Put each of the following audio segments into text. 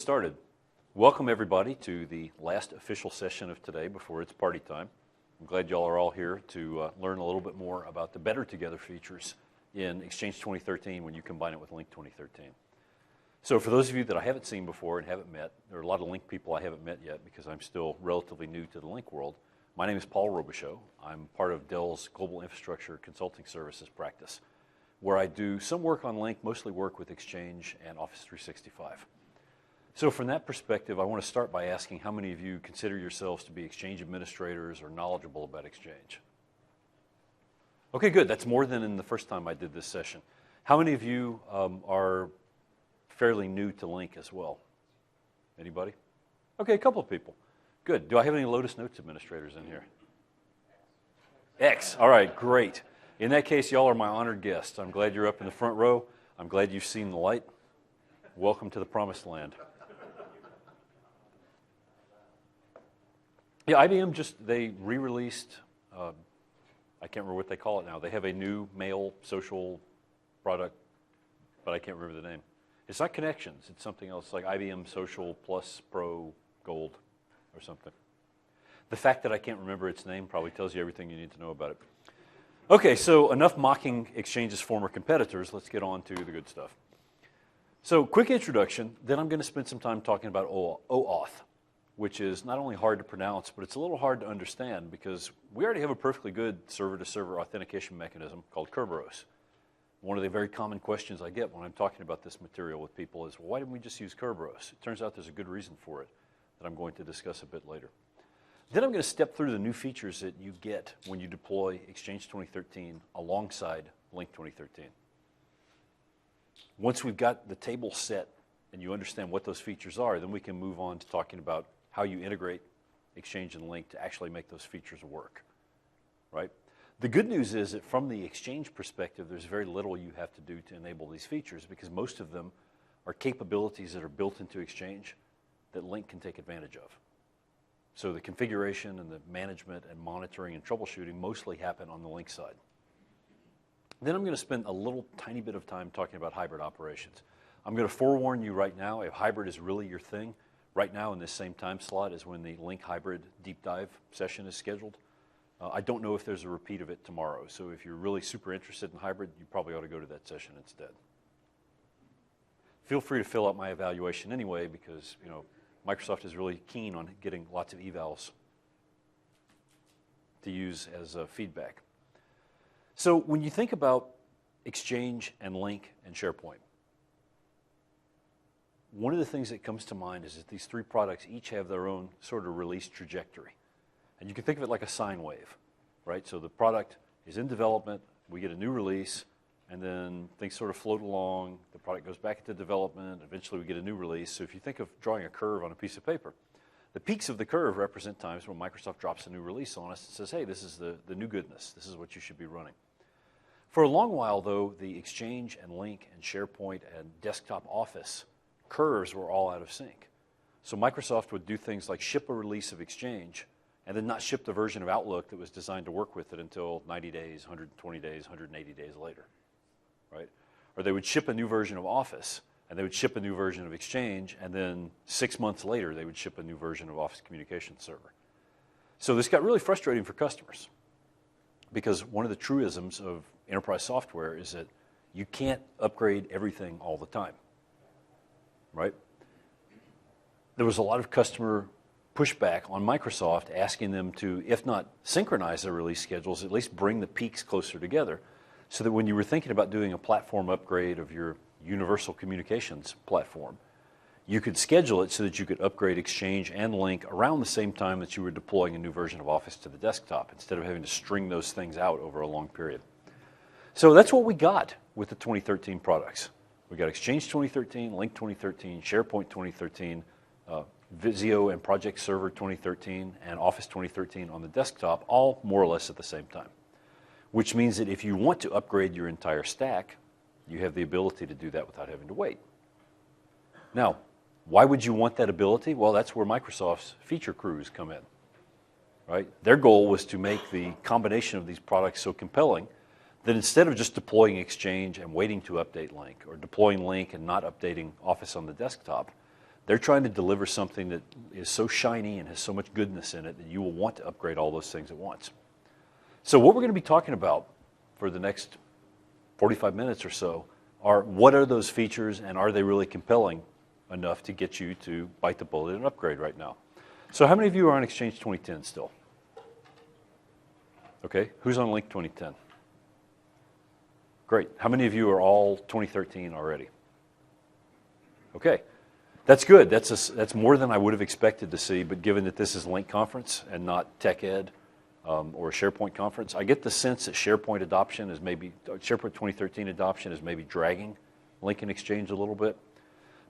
started. Welcome everybody to the last official session of today before it's party time. I'm glad y'all are all here to learn a little bit more about the Better Together features in Exchange 2013 when you combine it with Lync 2013. So for those of you that I haven't seen before and haven't met, there are a lot of Lync people I haven't met yet because I'm still relatively new to the Lync world. My name is Paul Robichaux. I'm part of Dell's Global Infrastructure Consulting Services practice, where I do some work on Lync, mostly work with Exchange and Office 365. So from that perspective, I want to start by asking how many of you consider yourselves to be Exchange administrators or knowledgeable about Exchange? Okay, good. That's more than in the first time I did this session. How many of you are fairly new to Lync as well? Anybody? Okay, a couple of people. Good. Do I have any Lotus Notes administrators in here? X. All right, great. In that case, y'all are my honored guests. I'm glad you're up in the front row. I'm glad you've seen the light. Welcome to the promised land. Yeah, IBM they re-released, I can't remember what they call it now. They have a new mail social product, but I can't remember the name. It's not Connections. It's something else like IBM Social Plus Pro Gold or something. The fact that I can't remember its name probably tells you everything you need to know about it. Okay, so enough mocking Exchange's former competitors. Let's get on to the good stuff. So quick introduction, then I'm going to spend some time talking about OAuth, which is not only hard to pronounce, but it's a little hard to understand because we already have a perfectly good server-to-server authentication mechanism called Kerberos. One of the very common questions I get when I'm talking about this material with people is, well, why didn't we just use Kerberos? It turns out there's a good reason for it that I'm going to discuss a bit later. Then I'm going to step through the new features that you get when you deploy Exchange 2013 alongside Lync 2013. Once we've got the table set and you understand what those features are, then we can move on to talking about how you integrate Exchange and Lync to actually make those features work, right? The good news is that from the Exchange perspective, there's very little you have to do to enable these features because most of them are capabilities that are built into Exchange that Lync can take advantage of. So the configuration and the management and monitoring and troubleshooting mostly happen on the Lync side. Then I'm going to spend a little tiny bit of time talking about hybrid operations. I'm going to forewarn you right now, if hybrid is really your thing, right now in this same time slot is when the Lync hybrid deep dive session is scheduled. I don't know if there's a repeat of it tomorrow, so if you're really super interested in hybrid, you probably ought to go to that session instead. Feel free to fill out my evaluation anyway because, you know, Microsoft is really keen on getting lots of evals to use as feedback. So when you think about Exchange and Lync and SharePoint, one of the things that comes to mind is that these three products each have their own sort of release trajectory. And you can think of it like a sine wave, right? So the product is in development, we get a new release, and then things sort of float along, the product goes back into development, eventually we get a new release. So if you think of drawing a curve on a piece of paper, the peaks of the curve represent times when Microsoft drops a new release on us and says, hey, this is the new goodness, this is what you should be running. For a long while, though, the Exchange and Lync and SharePoint and Desktop Office curves were all out of sync. So Microsoft would do things like ship a release of Exchange and then not ship the version of Outlook that was designed to work with it until 90 days, 120 days, 180 days later, right? Or they would ship a new version of Office and they would ship a new version of Exchange and then 6 months later they would ship a new version of Office Communications Server. So this got really frustrating for customers because one of the truisms of enterprise software is that you can't upgrade everything all the time, right? There was a lot of customer pushback on Microsoft asking them to, if not synchronize their release schedules, at least bring the peaks closer together so that when you were thinking about doing a platform upgrade of your universal communications platform, you could schedule it so that you could upgrade Exchange and Lync around the same time that you were deploying a new version of Office to the desktop instead of having to string those things out over a long period. So that's what we got with the 2013 products. We got Exchange 2013, Lync 2013, SharePoint 2013, Visio and Project Server 2013, and Office 2013 on the desktop, all more or less at the same time. Which means that if you want to upgrade your entire stack, you have the ability to do that without having to wait. Now, why would you want that ability? Well, that's where Microsoft's feature crews come in, right? Their goal was to make the combination of these products so compelling that instead of just deploying Exchange and waiting to update Lync, or deploying Lync and not updating Office on the desktop, They're trying to deliver something that is so shiny and has so much goodness in it that you will want to upgrade all those things at once. So what we're going to be talking about for the next 45 minutes or so are what are those features and are they really compelling enough to get you to bite the bullet and upgrade right now. So how many of you are on Exchange 2010 still? Okay, who's on Lync 2010? Great. How many of you are all 2013 already? Okay, that's good. That's more than I would have expected to see, but given that this is a Lync conference and not Tech Ed or a SharePoint conference, I get the sense that SharePoint 2013 adoption is maybe dragging Lync and Exchange a little bit.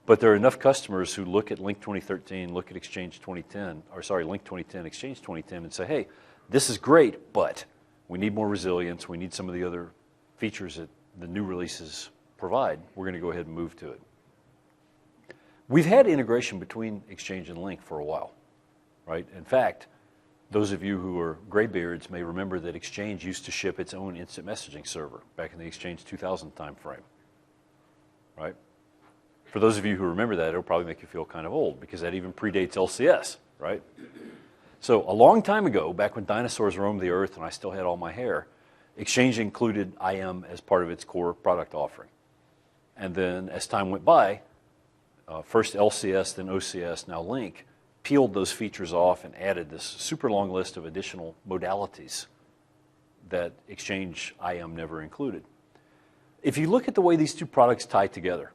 But there are enough customers who look at Lync 2013, look at Exchange 2010, or sorry, Lync 2010, Exchange 2010, and say, hey, this is great, but we need more resilience. We need some of the other features that the new releases provide. We're going to go ahead and move to it. We've had integration between Exchange and Lync for a while, right? In fact, those of you who are graybeards may remember that Exchange used to ship its own instant messaging server back in the Exchange 2000 timeframe, right? For those of you who remember that, it'll probably make you feel kind of old because that even predates LCS, right? So a long time ago, back when dinosaurs roamed the earth and I still had all my hair, Exchange included IM as part of its core product offering. And then as time went by, first LCS, then OCS, now Lync, peeled those features off and added this super long list of additional modalities that Exchange IM never included. If you look at the way these two products tie together,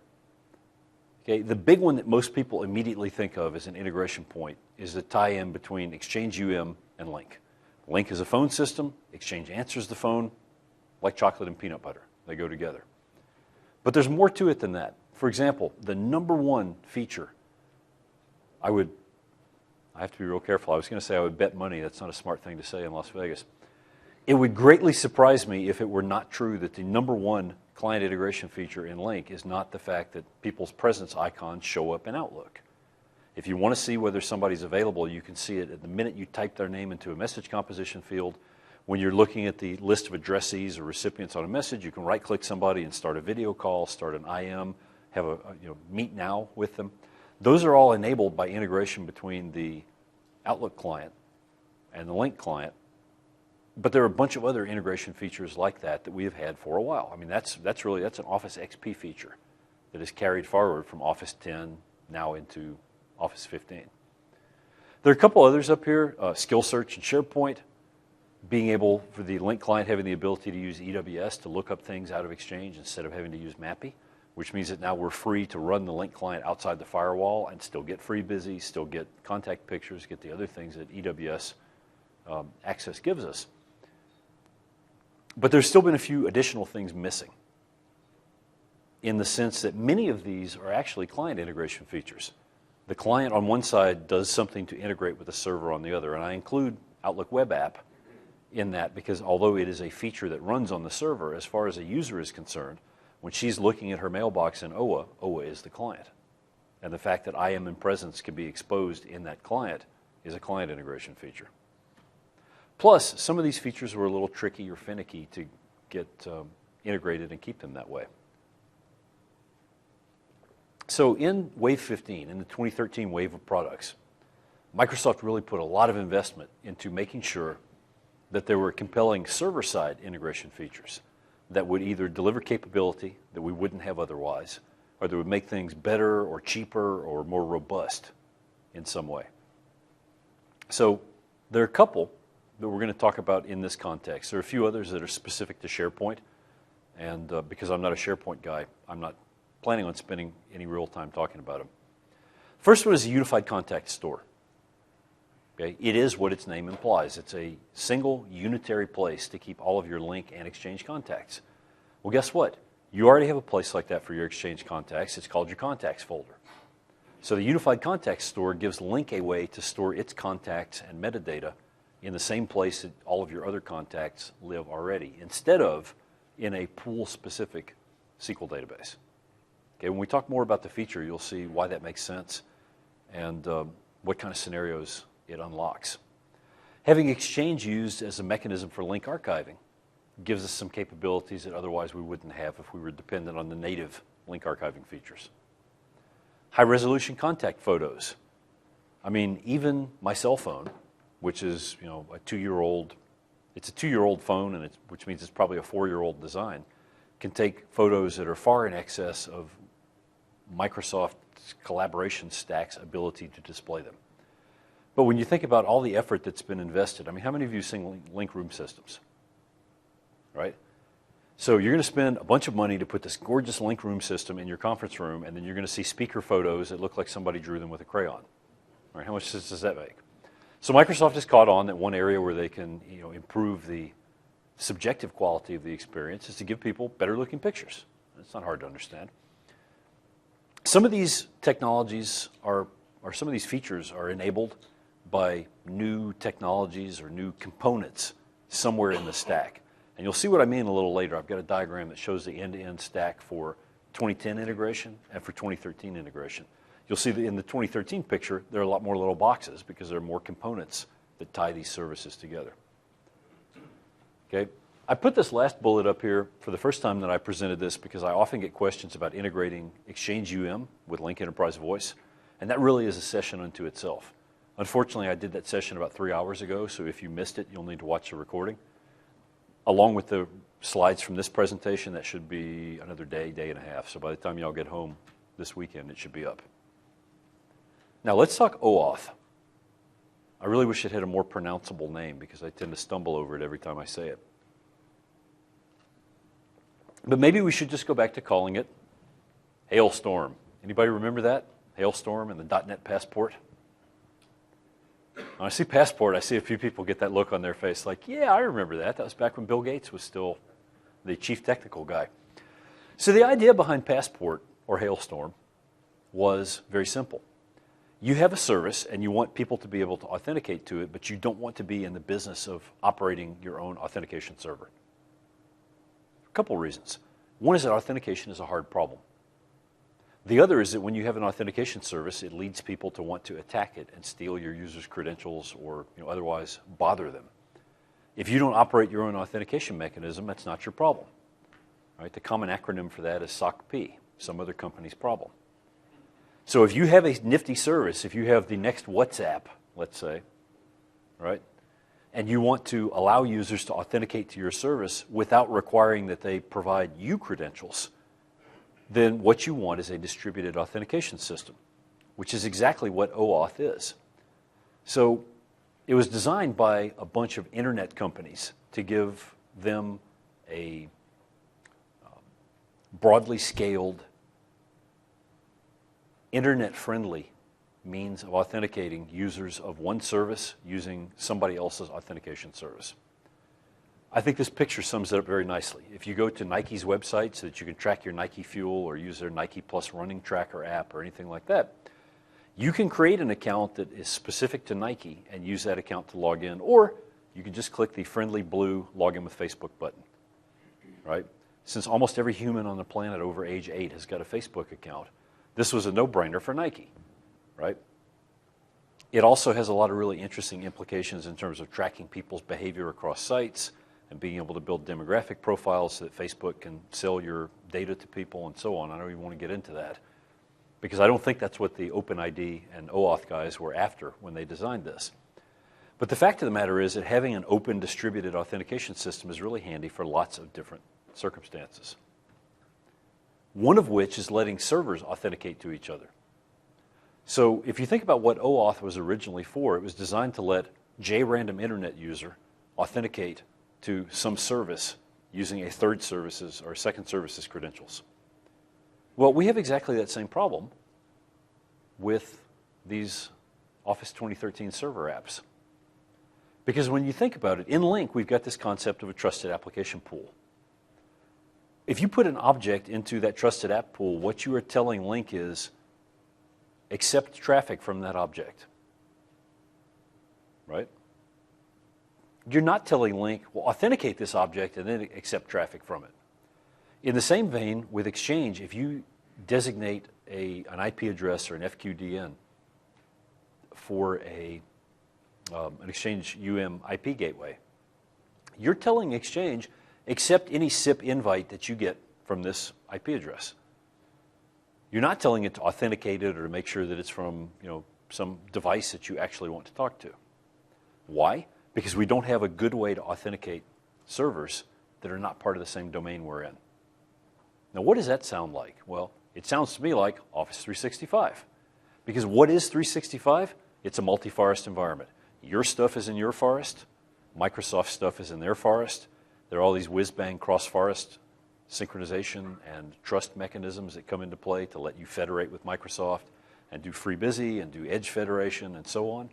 okay, the big one that most people immediately think of as an integration point is the tie-in between Exchange UM and Lync. Lync is a phone system. Exchange answers the phone like chocolate and peanut butter. They go together. But there's more to it than that. For example, the number one feature, I have to be real careful. I was going to say I would bet money. That's not a smart thing to say in Las Vegas. It would greatly surprise me if it were not true that the number one client integration feature in Lync is not the fact that people's presence icons show up in Outlook. If you want to see whether somebody's available, you can see it at the minute you type their name into a message composition field. When you're looking at the list of addressees or recipients on a message, you can right-click somebody and start a video call, start an IM, have a meet now with them. Those are all enabled by integration between the Outlook client and the Lync client. But there are a bunch of other integration features like that we have had for a while. I mean, that's an Office XP feature that is carried forward from Office 10 now into Office 15. There are a couple others up here, Skill Search and SharePoint, being able for the Lync client having the ability to use EWS to look up things out of Exchange instead of having to use MAPI, which means that now we're free to run the Lync client outside the firewall and still get FreeBusy, still get contact pictures, get the other things that EWS access gives us. But there's still been a few additional things missing in the sense that many of these are actually client integration features. The client on one side does something to integrate with the server on the other, and I include Outlook Web App in that because although it is a feature that runs on the server, as far as a user is concerned, when she's looking at her mailbox in OWA, OWA is the client. And the fact that IM and presence can be exposed in that client is a client integration feature. Plus, some of these features were a little tricky or finicky to get integrated and keep them that way. So in Wave 15, in the 2013 wave of products, Microsoft really put a lot of investment into making sure that there were compelling server-side integration features that would either deliver capability that we wouldn't have otherwise, or that would make things better or cheaper or more robust in some way. So there are a couple that we're going to talk about in this context. There are a few others that are specific to SharePoint, and because I'm not a SharePoint guy, I'm not planning on spending any real time talking about them. First one is a unified contact store. Okay? It is what its name implies. It's a single unitary place to keep all of your Lync and Exchange contacts. Well, guess what? You already have a place like that for your Exchange contacts. It's called your contacts folder. So the unified contact store gives Lync a way to store its contacts and metadata in the same place that all of your other contacts live already, instead of in a pool-specific SQL database. Okay, when we talk more about the feature, you'll see why that makes sense and what kind of scenarios it unlocks. Having Exchange used as a mechanism for Lync archiving gives us some capabilities that otherwise we wouldn't have if we were dependent on the native Lync archiving features. high-resolution contact photos. I mean, even my cell phone, which is, you know, a 2-year-old, it's a 2-year-old phone, and which means it's probably a 4-year-old design, can take photos that are far in excess of Microsoft's collaboration stack's ability to display them. But when you think about all the effort that's been invested, I mean, how many of you have seen Lync room systems? Right? So you're going to spend a bunch of money to put this gorgeous Lync room system in your conference room, and then you're going to see speaker photos that look like somebody drew them with a crayon. Right? How much sense does that make? So Microsoft has caught on that one area where they can, you know, improve the subjective quality of the experience is to give people better-looking pictures. It's not hard to understand. Some of these technologies or some of these features are enabled by new technologies or new components somewhere in the stack. And you'll see what I mean a little later. I've got a diagram that shows the end-to-end stack for 2010 integration and for 2013 integration. You'll see that in the 2013 picture, there are a lot more little boxes because there are more components that tie these services together. Okay, I put this last bullet up here for the first time that I presented this because I often get questions about integrating Exchange with Lync Enterprise Voice, and that really is a session unto itself. Unfortunately, I did that session about 3 hours ago, so if you missed it, you'll need to watch the recording. Along with the slides from this presentation, that should be another day, day and a half. So by the time y'all get home this weekend, it should be up. Now let's talk OAuth. I really wish it had a more pronounceable name because I tend to stumble over it every time I say it. But maybe we should just go back to calling it Hailstorm. Anybody remember that? Hailstorm and the .NET Passport? When I see Passport, I see a few people get that look on their face like, yeah, I remember that. That was back when Bill Gates was still the chief technical guy. So the idea behind Passport or Hailstorm was very simple. You have a service and you want people to be able to authenticate to it, but you don't want to be in the business of operating your own authentication server. A couple reasons. One is that authentication is a hard problem. The other is that when you have an authentication service, it leads people to want to attack it and steal your users' credentials or, you know, otherwise bother them. If you don't operate your own authentication mechanism, that's not your problem. Right? The common acronym for that is SOCP, some other company's problem. So if you have a nifty service, if you have the next WhatsApp, let's say, right, and you want to allow users to authenticate to your service without requiring that they provide you credentials, then what you want is a distributed authentication system, which is exactly what OAuth is. So it was designed by a bunch of internet companies to give them a broadly scaled, internet-friendly means of authenticating users of one service using somebody else's authentication service. I think this picture sums it up very nicely. If you go to Nike's website so that you can track your Nike Fuel or use their Nike Plus running tracker app or anything like that, you can create an account that is specific to Nike and use that account to log in, or you can just click the friendly blue login with Facebook button, right? Since almost every human on the planet over age 8 has got a Facebook account, this was a no-brainer for Nike, right? It also has a lot of really interesting implications in terms of tracking people's behavior across sites and being able to build demographic profiles so that Facebook can sell your data to people and so on. I don't even want to get into that because I don't think that's what the OpenID and OAuth guys were after when they designed this. But the fact of the matter is that having an open distributed authentication system is really handy for lots of different circumstances. One of which is letting servers authenticate to each other. So if you think about what OAuth was originally for, it was designed to let J-random internet user authenticate to some service using a third service's or second service's credentials. Well, we have exactly that same problem with these Office 2013 server apps. Because when you think about it, in Lync, we've got this concept of a trusted application pool. If you put an object into that trusted app pool, what you are telling Lync is accept traffic from that object, right? You're not telling Lync, well, authenticate this object and then accept traffic from it. In the same vein, with Exchange, if you designate an IP address or an FQDN for an Exchange IP gateway, you're telling Exchange, accept any SIP invite that you get from this IP address. You're not telling it to authenticate it or to make sure that it's from, some device that you actually want to talk to. Why? Because we don't have a good way to authenticate servers that are not part of the same domain we're in. Now, what does that sound like? Well, it sounds to me like Office 365. Because what is 365? It's a multi-forest environment. Your stuff is in your forest. Microsoft stuff is in their forest. There are all these whiz-bang cross-forest synchronization and trust mechanisms that come into play to let you federate with Microsoft and do FreeBSD and do Edge Federation and so on.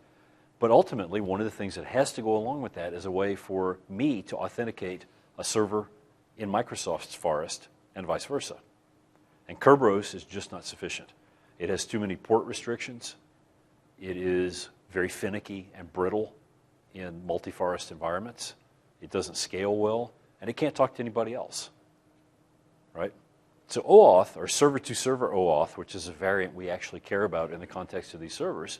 But ultimately, one of the things that has to go along with that is a way for me to authenticate a server in Microsoft's forest and vice versa. And Kerberos is just not sufficient. It has too many port restrictions. It is very finicky and brittle in multi-forest environments. It doesn't scale well, and it can't talk to anybody else, right? So OAuth, or server-to-server OAuth, which is a variant we actually care about in the context of these servers,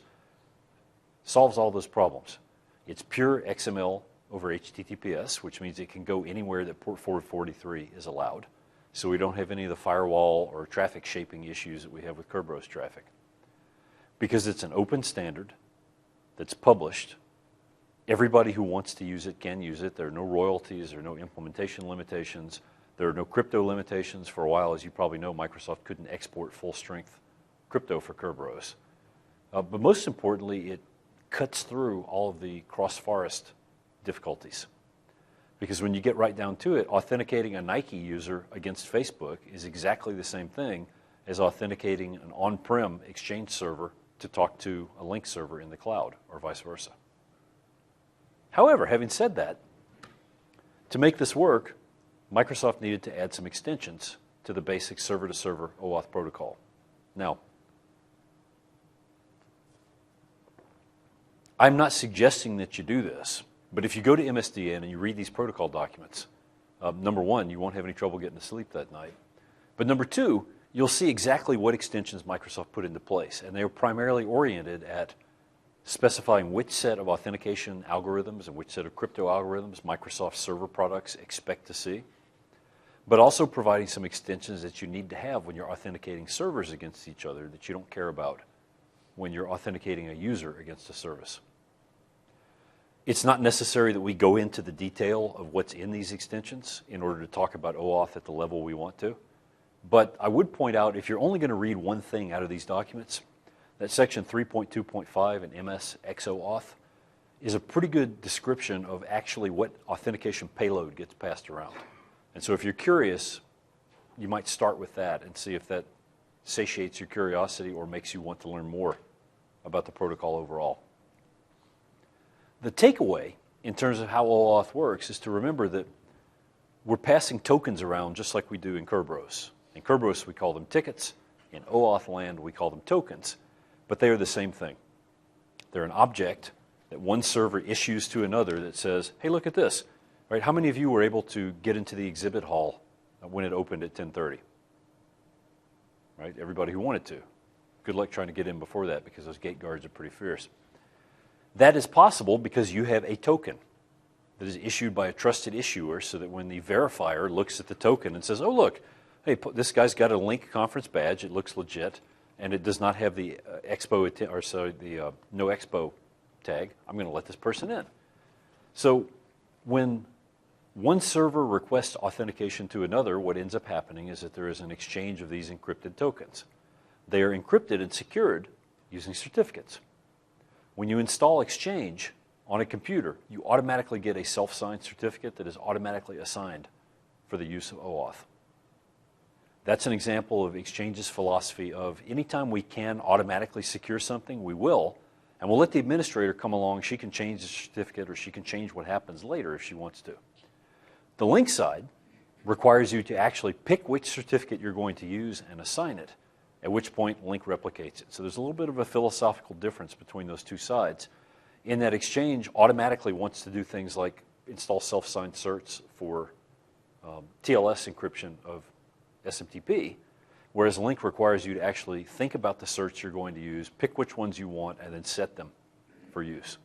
solves all those problems. It's pure XML over HTTPS, which means it can go anywhere that port 443 is allowed. So we don't have any of the firewall or traffic shaping issues that we have with Kerberos traffic. Because it's an open standard that's published, everybody who wants to use it can use it. There are no royalties, there are no implementation limitations, there are no crypto limitations. For a while, as you probably know, Microsoft couldn't export full-strength crypto for Kerberos. But most importantly, it cuts through all of the cross-forest difficulties. Because when you get right down to it, authenticating a Nike user against Facebook is exactly the same thing as authenticating an on-prem Exchange server to talk to a Lync server in the cloud, or vice versa. However, having said that, to make this work, Microsoft needed to add some extensions to the basic server-to-server OAuth protocol. Now, I'm not suggesting that you do this, but if you go to MSDN and you read these protocol documents, number one, you won't have any trouble getting to sleep that night. But number two, you'll see exactly what extensions Microsoft put into place. And they are primarily oriented at specifying which set of authentication algorithms and which set of crypto algorithms Microsoft server products expect to see, but also providing some extensions that you need to have when you're authenticating servers against each other that you don't care about when you're authenticating a user against a service. It's not necessary that we go into the detail of what's in these extensions in order to talk about OAuth at the level we want to. But I would point out, if you're only going to read one thing out of these documents, that section 3.2.5 in MS XOAuth is a pretty good description of actually what authentication payload gets passed around. And so if you're curious, you might start with that and see if that satiates your curiosity or makes you want to learn more about the protocol overall. The takeaway in terms of how OAuth works is to remember that we're passing tokens around just like we do in Kerberos. In Kerberos, we call them tickets. In OAuth land, we call them tokens. But they are the same thing. They're an object that one server issues to another that says, hey, look at this. Right? How many of you were able to get into the exhibit hall when it opened at 10:30? Right? Everybody who wanted to. Good luck trying to get in before that because those gate guards are pretty fierce. That is possible because you have a token that is issued by a trusted issuer so that when the verifier looks at the token and says, oh, look, hey, this guy's got a Lync conference badge, it looks legit, and it does not have the no expo tag, I'm going to let this person in. So when one server requests authentication to another, what ends up happening is that there is an exchange of these encrypted tokens. They are encrypted and secured using certificates. When you install Exchange on a computer, you automatically get a self-signed certificate that is automatically assigned for the use of OAuth. That's an example of Exchange's philosophy of anytime we can automatically secure something, we will, and we'll let the administrator come along. She can change the certificate or she can change what happens later if she wants to. The Lync side requires you to actually pick which certificate you're going to use and assign it, at which point Lync replicates it. So there's a little bit of a philosophical difference between those two sides in that Exchange automatically wants to do things like install self-signed certs for TLS encryption of SMTP, whereas Lync requires you to actually think about the certs you're going to use, pick which ones you want, and then set them for use.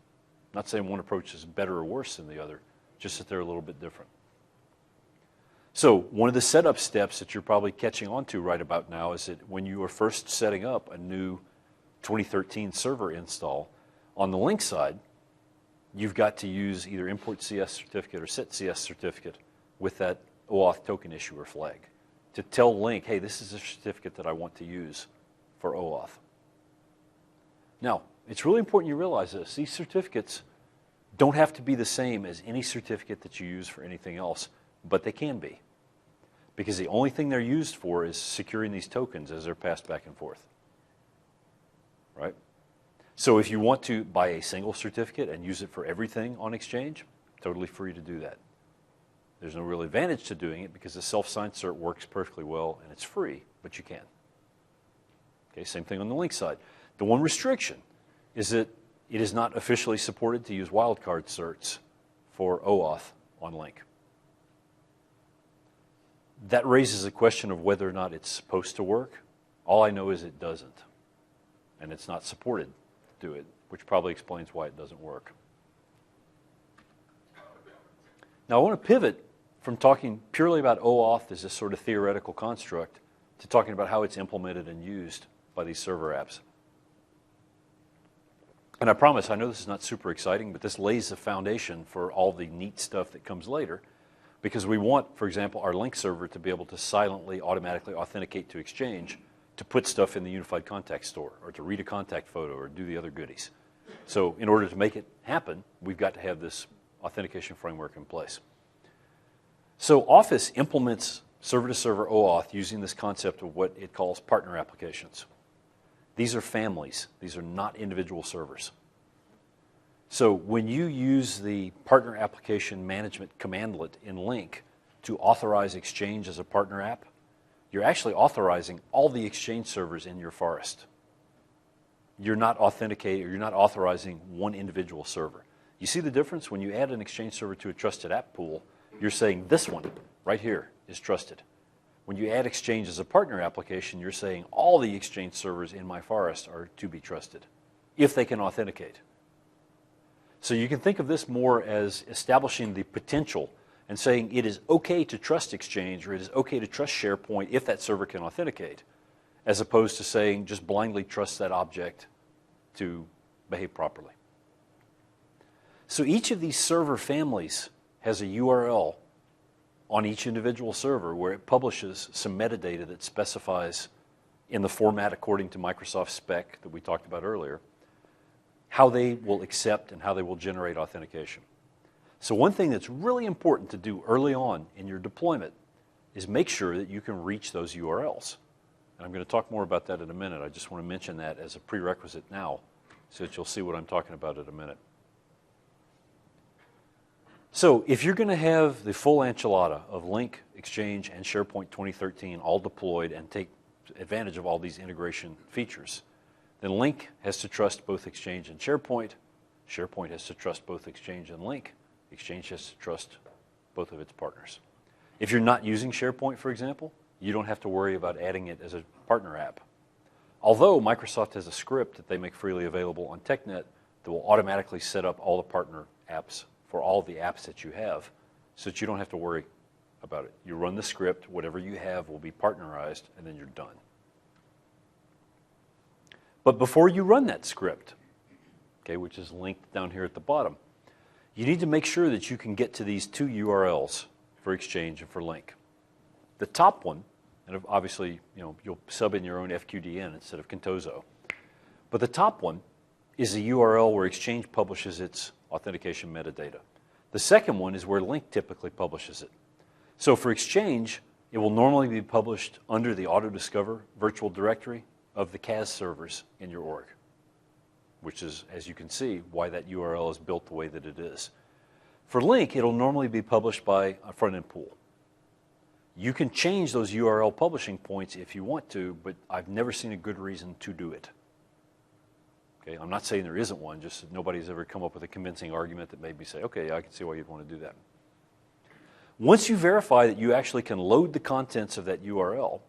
Not saying one approach is better or worse than the other, just that they're a little bit different. So one of the setup steps that you're probably catching on to right about now is that when you are first setting up a new 2013 server install, on the Lync side, you've got to use either import CS certificate or set CS certificate with that OAuth token issuer flag to tell Lync, hey, this is a certificate that I want to use for OAuth. Now, it's really important you realize this. These certificates don't have to be the same as any certificate that you use for anything else, but they can be. Because the only thing they're used for is securing these tokens as they're passed back and forth. Right? So if you want to buy a single certificate and use it for everything on Exchange, totally free to do that. There's no real advantage to doing it because the self-signed cert works perfectly well and it's free, but you can. Okay, same thing on the Lync side. The one restriction is that it is not officially supported to use wildcard certs for OAuth on Lync. That raises a question of whether or not it's supposed to work. All I know is it doesn't, and it's not supported to do it, which probably explains why it doesn't work. Now I want to pivot from talking purely about OAuth as this sort of theoretical construct to talking about how it's implemented and used by these server apps. And I promise, I know this is not super exciting, but this lays the foundation for all the neat stuff that comes later, because we want, for example, our Lync server to be able to silently, automatically authenticate to Exchange to put stuff in the unified contact store, or to read a contact photo, or do the other goodies. So in order to make it happen, we've got to have this authentication framework in place. So Office implements server-to-server OAuth using this concept of what it calls partner applications. These are families. These are not individual servers. So when you use the partner application management commandlet in Lync to authorize Exchange as a partner app, you're actually authorizing all the Exchange servers in your forest. You're not authenticating, or you're not authorizing one individual server. You see the difference? When you add an Exchange server to a trusted app pool, you're saying this one right here is trusted. When you add Exchange as a partner application, you're saying all the Exchange servers in my forest are to be trusted, if they can authenticate. So you can think of this more as establishing the potential and saying it is okay to trust Exchange, or it is okay to trust SharePoint if that server can authenticate, as opposed to saying just blindly trust that object to behave properly. So each of these server families has a URL on each individual server where it publishes some metadata that specifies in the format according to Microsoft spec that we talked about earlier, how they will accept and how they will generate authentication. So one thing that's really important to do early on in your deployment is make sure that you can reach those URLs. And I'm going to talk more about that in a minute. I just want to mention that as a prerequisite now so that you'll see what I'm talking about in a minute. So if you're going to have the full enchilada of Lync, Exchange, and SharePoint 2013 all deployed and take advantage of all these integration features, then Lync has to trust both Exchange and SharePoint. SharePoint has to trust both Exchange and Lync. Exchange has to trust both of its partners. If you're not using SharePoint, for example, you don't have to worry about adding it as a partner app. Although Microsoft has a script that they make freely available on TechNet that will automatically set up all the partner apps for all the apps that you have, so that you don't have to worry about it. You run the script, whatever you have will be partnerized, and then you're done. But before you run that script, okay, which is linked down here at the bottom, you need to make sure that you can get to these two URLs for Exchange and for Lync. The top one, and obviously you'll sub in your own FQDN instead of Contoso, but the top one is the URL where Exchange publishes its authentication metadata. The second one is where Lync typically publishes it. So for Exchange, it will normally be published under the Auto-Discover virtual directory of the CAS servers in your org, which is, as you can see, why that URL is built the way that it is. For Lync, it'll normally be published by a front-end pool. You can change those URL publishing points if you want to, but I've never seen a good reason to do it. Okay, I'm not saying there isn't one, just that nobody's ever come up with a convincing argument that made me say, okay, I can see why you'd want to do that. Once you verify that you actually can load the contents of that URL,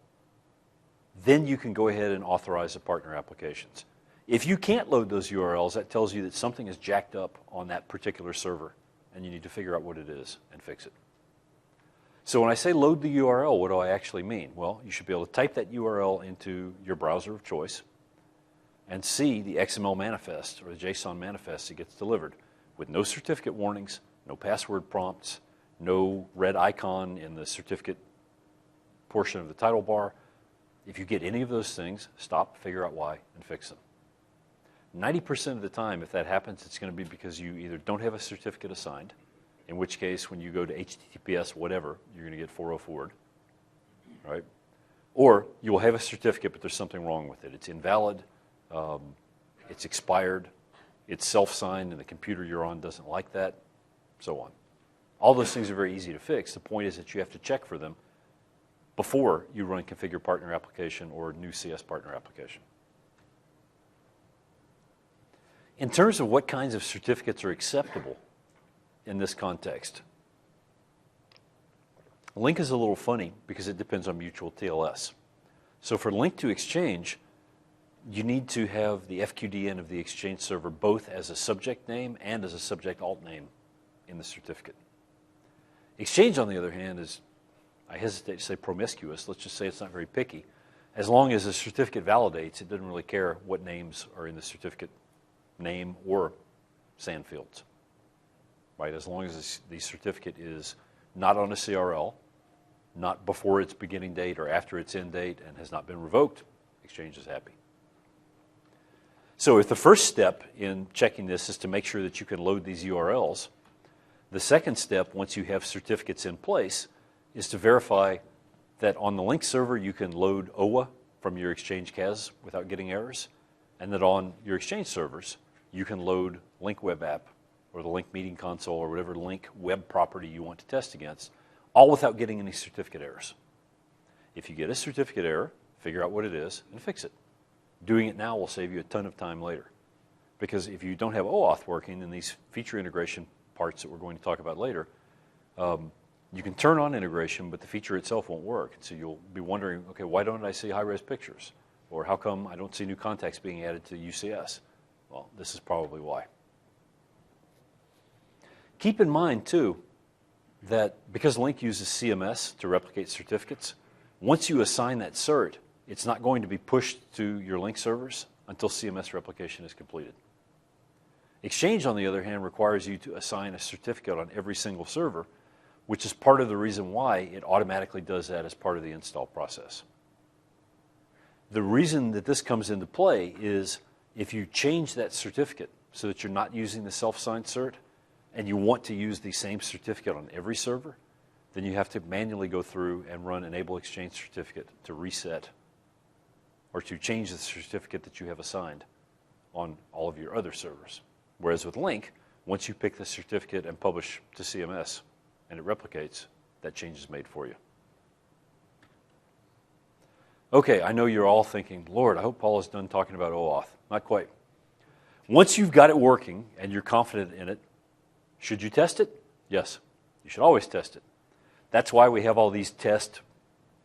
then you can go ahead and authorize the partner applications. If you can't load those URLs, that tells you that something is jacked up on that particular server, and you need to figure out what it is and fix it. So when I say load the URL, what do I actually mean? Well, you should be able to type that URL into your browser of choice and see the XML manifest or the JSON manifest that gets delivered with no certificate warnings, no password prompts, no red icon in the certificate portion of the title bar. If you get any of those things, stop, figure out why, and fix them. 90% of the time, if that happens, it's going to be because you either don't have a certificate assigned, in which case, when you go to HTTPS whatever, you're going to get 404'd, right? Or you will have a certificate, but there's something wrong with it. It's invalid, it's expired, it's self-signed, and the computer you're on doesn't like that, so on. All those things are very easy to fix. The point is that you have to check for them before you run Configure Partner Application or New CS Partner Application. In terms of what kinds of certificates are acceptable in this context, Lync is a little funny because it depends on mutual TLS. So for Lync to Exchange, you need to have the FQDN of the Exchange server both as a subject name and as a subject alt name in the certificate. Exchange, on the other hand, is, I hesitate to say promiscuous, let's just say it's not very picky. As long as the certificate validates, it doesn't really care what names are in the certificate name or sand fields. Right? As long as the certificate is not on a CRL, not before its beginning date or after its end date, and has not been revoked, Exchange is happy. So if the first step in checking this is to make sure that you can load these URLs, the second step, once you have certificates in place, is to verify that on the Lync server you can load OWA from your Exchange CAS without getting errors, and that on your Exchange servers you can load Lync Web App or the Lync Meeting Console or whatever Lync web property you want to test against, all without getting any certificate errors. If you get a certificate error, figure out what it is and fix it. Doing it now will save you a ton of time later. Because if you don't have OAuth working in these feature integration parts that we're going to talk about later, you can turn on integration, but the feature itself won't work. So you'll be wondering, okay, why don't I see high-res pictures? Or how come I don't see new contacts being added to UCS? Well, this is probably why. Keep in mind, too, that because Lync uses CMS to replicate certificates, once you assign that cert, it's not going to be pushed to your Lync servers until CMS replication is completed. Exchange, on the other hand, requires you to assign a certificate on every single server, which is part of the reason why it automatically does that as part of the install process. The reason that this comes into play is if you change that certificate so that you're not using the self-signed cert and you want to use the same certificate on every server, then you have to manually go through and run Enable Exchange Certificate to reset or to change the certificate that you have assigned on all of your other servers. Whereas with Lync, once you pick the certificate and publish to CMS and it replicates, that change is made for you. Okay, I know you're all thinking, Lord, I hope Paul is done talking about OAuth. Not quite. Once you've got it working and you're confident in it, should you test it? Yes, you should always test it. That's why we have all these test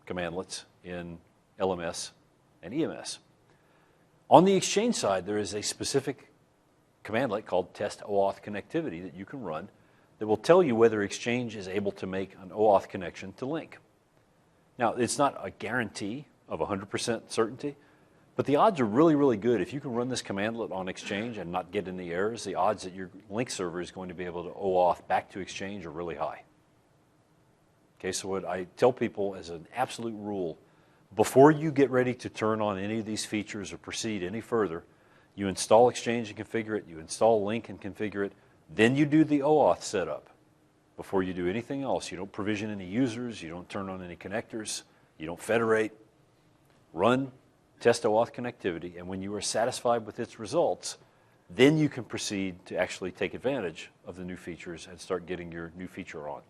commandlets in LMS and EMS. On the Exchange side, there is a specific commandlet called test OAuth connectivity that you can run that will tell you whether Exchange is able to make an OAuth connection to Lync. Now, it's not a guarantee of 100% certainty, but the odds are really, really good. If you can run this commandlet on Exchange and not get any errors, the odds that your Lync server is going to be able to OAuth back to Exchange are really high. Okay, so what I tell people as an absolute rule, before you get ready to turn on any of these features or proceed any further, you install Exchange and configure it, you install Lync and configure it, then you do the OAuth setup. Before you do anything else, you don't provision any users, you don't turn on any connectors, you don't federate. Run test OAuth connectivity, and when you are satisfied with its results, then you can proceed to actually take advantage of the new features and start getting your new feature on.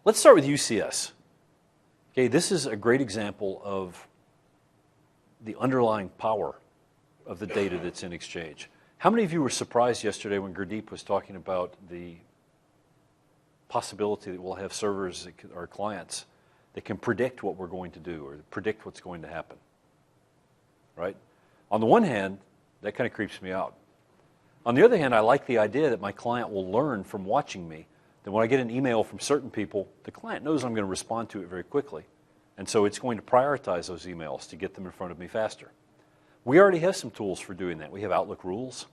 Let's start with UCS. Okay, this is a great example of the underlying power of the data that's in Exchange. How many of you were surprised yesterday when Gurdeep was talking about the possibility that we'll have servers or clients that can predict what we're going to do or predict what's going to happen, right? On the one hand, that kind of creeps me out. On the other hand, I like the idea that my client will learn from watching me then when I get an email from certain people, the client knows I'm going to respond to it very quickly. And so it's going to prioritize those emails to get them in front of me faster. We already have some tools for doing that. We have Outlook rules.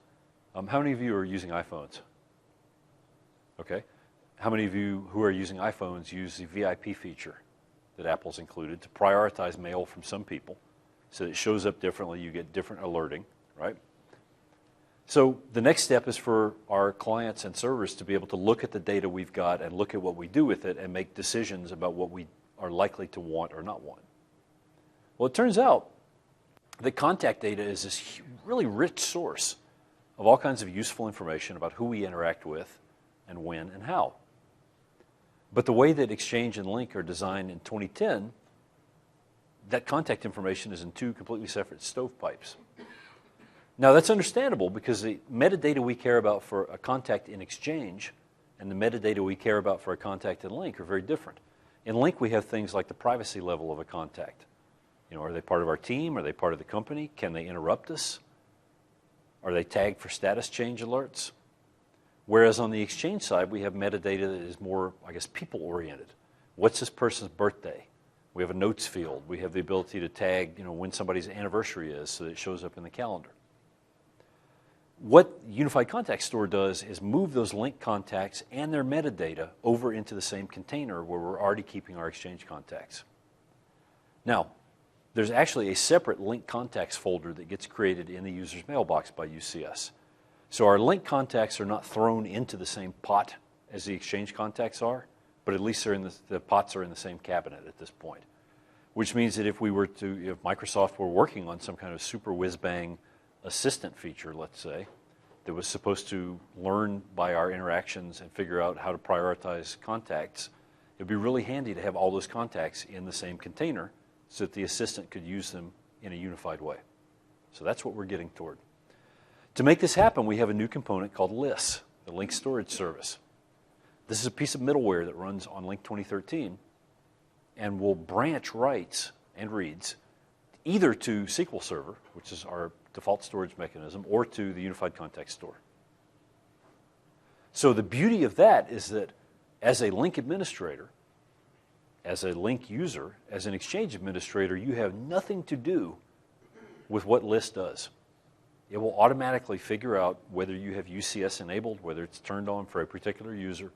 How many of you are using iPhones? Okay. How many of you who are using iPhones use the VIP feature that Apple's included to prioritize mail from some people so that it shows up differently, you get different alerting, right? So the next step is for our clients and servers to be able to look at the data we've got and look at what we do with it and make decisions about what we are likely to want or not want. Well, it turns out that contact data is this really rich source of all kinds of useful information about who we interact with and when and how. But the way that Exchange and Lync are designed in 2010, that contact information is in two completely separate stovepipes. Now that's understandable because the metadata we care about for a contact in Exchange and the metadata we care about for a contact in Lync are very different. In Lync we have things like the privacy level of a contact. You know, are they part of our team? Are they part of the company? Can they interrupt us? Are they tagged for status change alerts? Whereas on the Exchange side, we have metadata that is more, I guess, people-oriented. What's this person's birthday? We have a notes field. We have the ability to tag, you know, when somebody's anniversary is so that it shows up in the calendar. What Unified Contact Store does is move those Lync contacts and their metadata over into the same container where we're already keeping our Exchange contacts. Now, there's actually a separate Lync contacts folder that gets created in the user's mailbox by UCS. So our Lync contacts are not thrown into the same pot as the Exchange contacts are, but at least they're in the pots are in the same cabinet at this point. Which means that if Microsoft were working on some kind of super whiz-bang assistant feature, let's say, that was supposed to learn by our interactions and figure out how to prioritize contacts, it would be really handy to have all those contacts in the same container so that the assistant could use them in a unified way. So that's what we're getting toward. To make this happen, we have a new component called LIS, the Lync Storage Service. This is a piece of middleware that runs on Lync 2013 and will branch writes and reads either to SQL Server, which is our default storage mechanism, or to the Unified Contact Store. So the beauty of that is that as a Lync administrator, as a Lync user, as an Exchange administrator, you have nothing to do with what LIS does. It will automatically figure out whether you have UCS enabled, whether it's turned on for a particular user,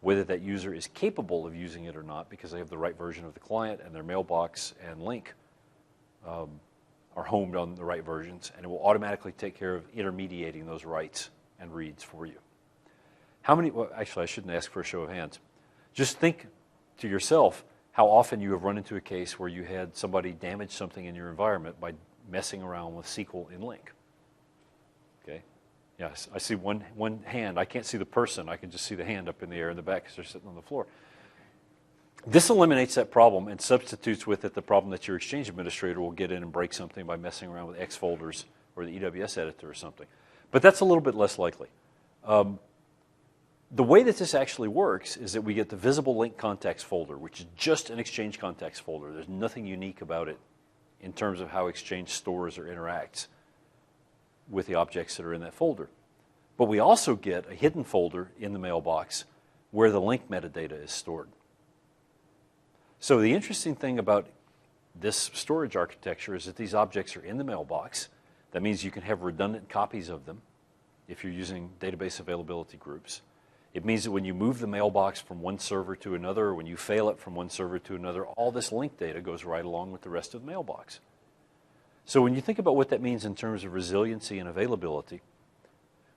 whether that user is capable of using it or not because they have the right version of the client and their mailbox and Lync are homed on the right versions, and it will automatically take care of intermediating those writes and reads for you. How many, well, actually I shouldn't ask for a show of hands. Just think to yourself how often you have run into a case where you had somebody damage something in your environment by messing around with SQL in Lync. Okay? Yes, I see one hand. I can't see the person. I can just see the hand up in the air in the back because they're sitting on the floor. This eliminates that problem and substitutes with it the problem that your Exchange administrator will get in and break something by messing around with X folders or the EWS editor or something. But that's a little bit less likely. The way that this actually works is that we get the visible Lync contacts folder, which is just an Exchange contacts folder. There's nothing unique about it in terms of how Exchange stores or interacts with the objects that are in that folder. But we also get a hidden folder in the mailbox where the Lync metadata is stored. So the interesting thing about this storage architecture is that these objects are in the mailbox. That means you can have redundant copies of them if you're using database availability groups. It means that when you move the mailbox from one server to another, or when you fail it from one server to another, all this Lync data goes right along with the rest of the mailbox. So when you think about what that means in terms of resiliency and availability,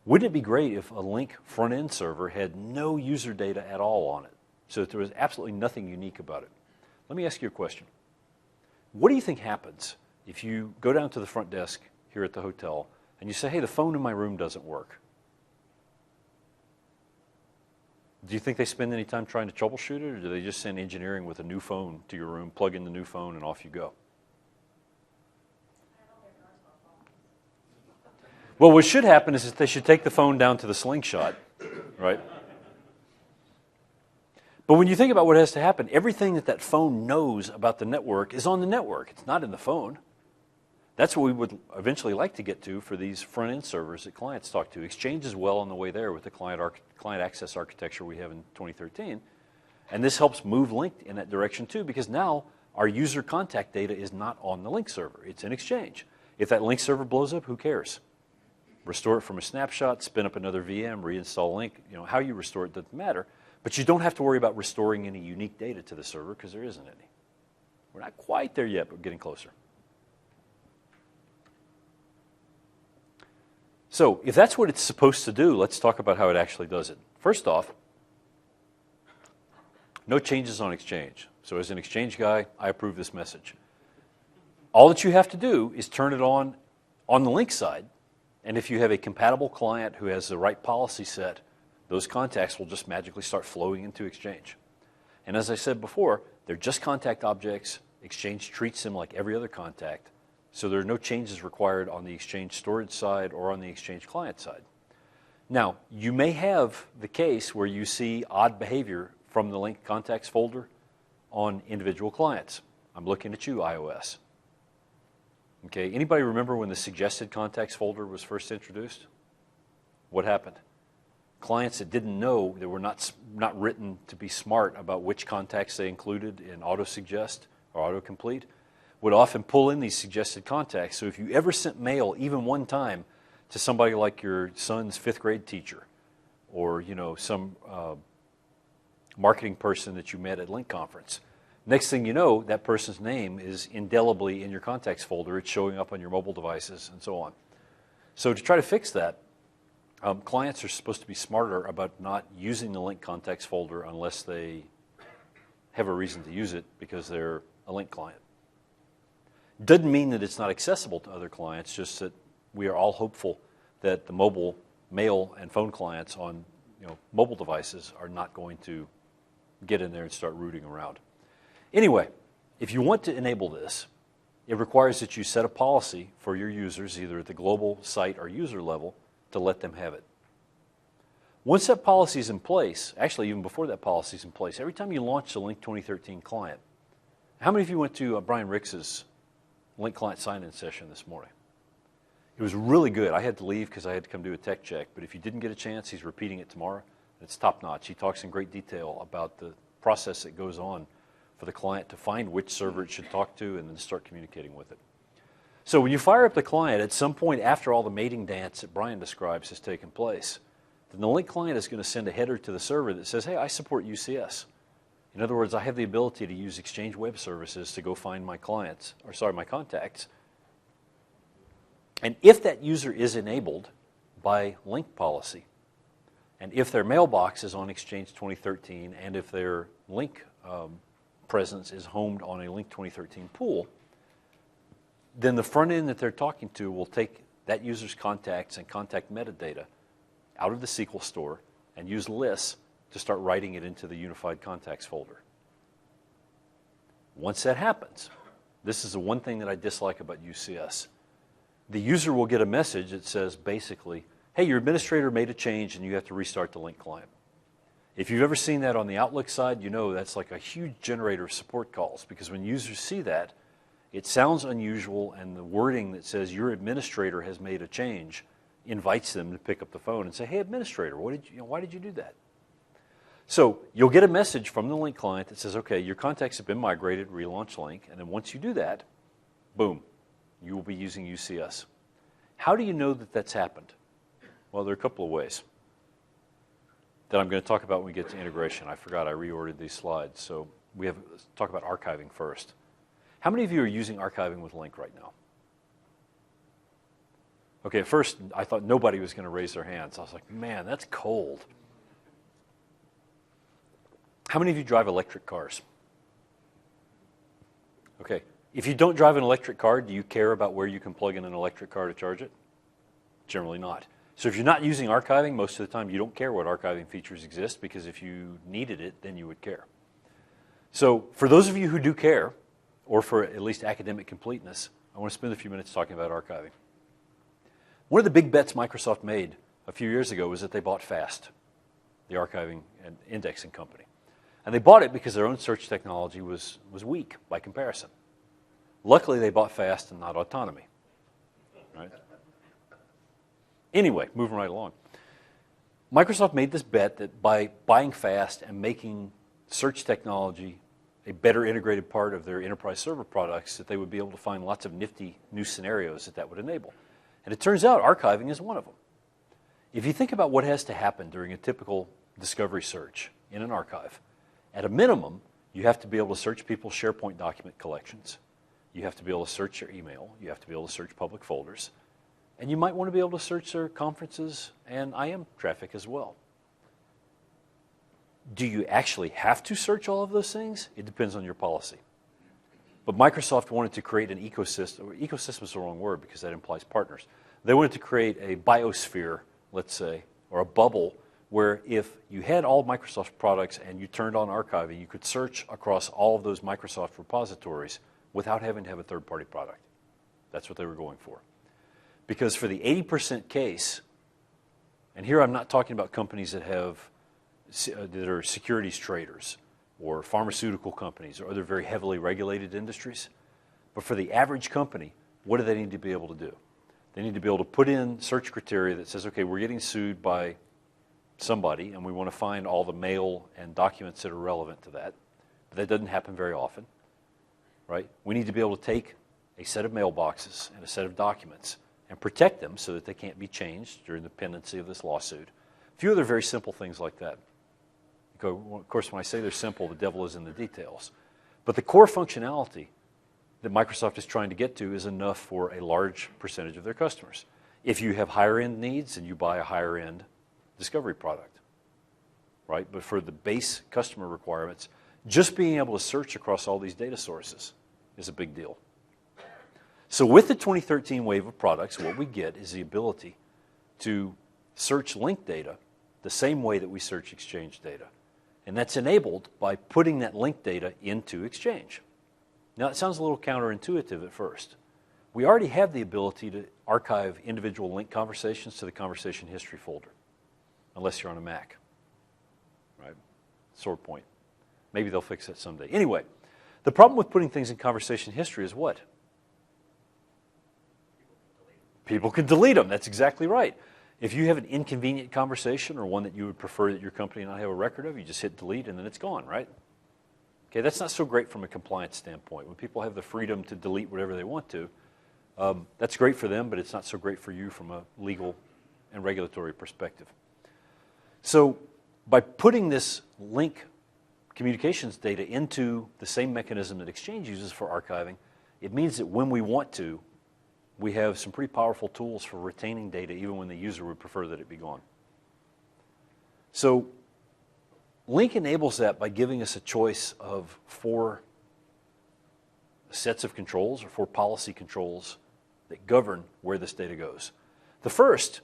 wouldn't it be great if a Lync front-end server had no user data at all on it, so that there was absolutely nothing unique about it? Let me ask you a question. What do you think happens if you go down to the front desk here at the hotel and you say, hey, the phone in my room doesn't work? Do you think they spend any time trying to troubleshoot it, or do they just send engineering with a new phone to your room, plug in the new phone, and off you go? Well, what should happen is that they should take the phone down to the slingshot, right? But when you think about what has to happen, everything that phone knows about the network is on the network. It's not in the phone. That's what we would eventually like to get to for these front-end servers that clients talk to. Exchange is well on the way there with the client access architecture we have in 2013. And this helps move Lync in that direction too, because now our user contact data is not on the Lync server. It's in Exchange. If that Lync server blows up, who cares? Restore it from a snapshot, spin up another VM, reinstall Lync. You know, how you restore it doesn't matter. But you don't have to worry about restoring any unique data to the server because there isn't any. We're not quite there yet, but we're getting closer. So if that's what it's supposed to do, let's talk about how it actually does it. First off, no changes on Exchange. So as an Exchange guy, I approve this message. All that you have to do is turn it on the Lync side, and if you have a compatible client who has the right policy set, those contacts will just magically start flowing into Exchange. And as I said before, they're just contact objects. Exchange treats them like every other contact. So there are no changes required on the Exchange storage side or on the Exchange client side. Now, you may have the case where you see odd behavior from the Lync contacts folder on individual clients. I'm looking at you, iOS. Okay, anybody remember when the suggested contacts folder was first introduced? What happened? Clients that didn't know, that were not written to be smart about which contacts they included in auto-suggest or autocomplete, would often pull in these suggested contacts. So if you ever sent mail, even one time, to somebody like your son's 5th grade teacher, or some marketing person that you met at Lync conference, next thing you know, that person's name is indelibly in your contacts folder. It's showing up on your mobile devices and so on. So to try to fix that, clients are supposed to be smarter about not using the Lync contacts folder unless they have a reason to use it because they're a Lync client. Doesn't mean that it's not accessible to other clients, just that we are all hopeful that the mobile mail and phone clients on mobile devices are not going to get in there and start rooting around. Anyway, if you want to enable this, it requires that you set a policy for your users, either at the global site or user level, to let them have it. Once that policy is in place, actually even before that policy is in place, every time you launch the Lync 2013 client, how many of you went to Brian Rix's Lync client sign-in session this morning? It was really good. I had to leave because I had to come do a tech check, but if you didn't get a chance, he's repeating it tomorrow. It's top-notch. He talks in great detail about the process that goes on for the client to find which server it should talk to and then start communicating with it. So when you fire up the client, at some point after all the mating dance that Brian describes has taken place, then the Lync client is going to send a header to the server that says, hey, I support UCS. In other words, I have the ability to use Exchange Web Services to go find my contacts. And if that user is enabled by Lync policy, and if their mailbox is on Exchange 2013, and if their Lync presence is homed on a Lync 2013 pool, then the front end that they're talking to will take that user's contacts and contact metadata out of the SQL store and use lists to start writing it into the unified contacts folder. Once that happens, this is the one thing that I dislike about UCS. The user will get a message that says basically, hey, your administrator made a change and you have to restart the Lync client. If you've ever seen that on the Outlook side, you know that's like a huge generator of support calls, because when users see that, it sounds unusual, and the wording that says your administrator has made a change invites them to pick up the phone and say, hey, administrator, why did you do that? So you'll get a message from the Lync client that says, okay, your contacts have been migrated, relaunch Lync, and then once you do that, boom, you will be using UCS. How do you know that that's happened? Well, there are a couple of ways that I'm going to talk about when we get to integration. I forgot I reordered these slides, so let's talk about archiving first. How many of you are using archiving with Lync right now? Okay, at first I thought nobody was going to raise their hands. I was like, man, that's cold. How many of you drive electric cars? Okay, if you don't drive an electric car, do you care about where you can plug in an electric car to charge it? Generally not. So if you're not using archiving, most of the time you don't care what archiving features exist, because if you needed it, then you would care. So for those of you who do care, or for at least academic completeness, I want to spend a few minutes talking about archiving. One of the big bets Microsoft made a few years ago was that they bought FAST, the archiving and indexing company. And they bought it because their own search technology was weak by comparison. Luckily, they bought FAST and not Autonomy. right? Anyway, moving right along. Microsoft made this bet that by buying fast and making search technology a better integrated part of their enterprise server products, that they would be able to find lots of nifty new scenarios that would enable. And it turns out archiving is one of them. If you think about what has to happen during a typical discovery search in an archive, at a minimum, you have to be able to search people's SharePoint document collections. You have to be able to search their email. You have to be able to search public folders. And you might want to be able to search their conferences and IM traffic as well. Do you actually have to search all of those things? It depends on your policy. But Microsoft wanted to create an ecosystem. Ecosystem is the wrong word because that implies partners. They wanted to create a biosphere, let's say, or a bubble where if you had all Microsoft products and you turned on archiving, you could search across all of those Microsoft repositories without having to have a third-party product. That's what they were going for. Because for the 80% case, and here I'm not talking about companies that are securities traders or pharmaceutical companies or other very heavily regulated industries, but for the average company, what do they need to be able to do? They need to be able to put in search criteria that says, okay, we're getting sued by somebody and we want to find all the mail and documents that are relevant to that. But that doesn't happen very often, right? We need to be able to take a set of mailboxes and a set of documents and protect them so that they can't be changed during the pendency of this lawsuit. A few other very simple things like that. Of course, when I say they're simple, the devil is in the details. But the core functionality that Microsoft is trying to get to is enough for a large percentage of their customers. If you have higher-end needs, then you buy a higher-end discovery product, right? But for the base customer requirements, just being able to search across all these data sources is a big deal. So with the 2013 wave of products, what we get is the ability to search Lync data the same way that we search Exchange data. And that's enabled by putting that Lync data into Exchange. Now, it sounds a little counterintuitive at first. We already have the ability to archive individual Lync conversations to the conversation history folder, unless you're on a Mac, right? Sore point. Maybe they'll fix that someday. Anyway, the problem with putting things in conversation history is what? People can delete them. That's exactly right. If you have an inconvenient conversation or one that you would prefer that your company not have a record of, you just hit delete and then it's gone, right? Okay, that's not so great from a compliance standpoint. When people have the freedom to delete whatever they want to, that's great for them, but it's not so great for you from a legal and regulatory perspective. So by putting this Lync communications data into the same mechanism that Exchange uses for archiving, it means that when we want to, we have some pretty powerful tools for retaining data even when the user would prefer that it be gone. So Lync enables that by giving us a choice of 4 sets of controls or 4 policy controls that govern where this data goes. The first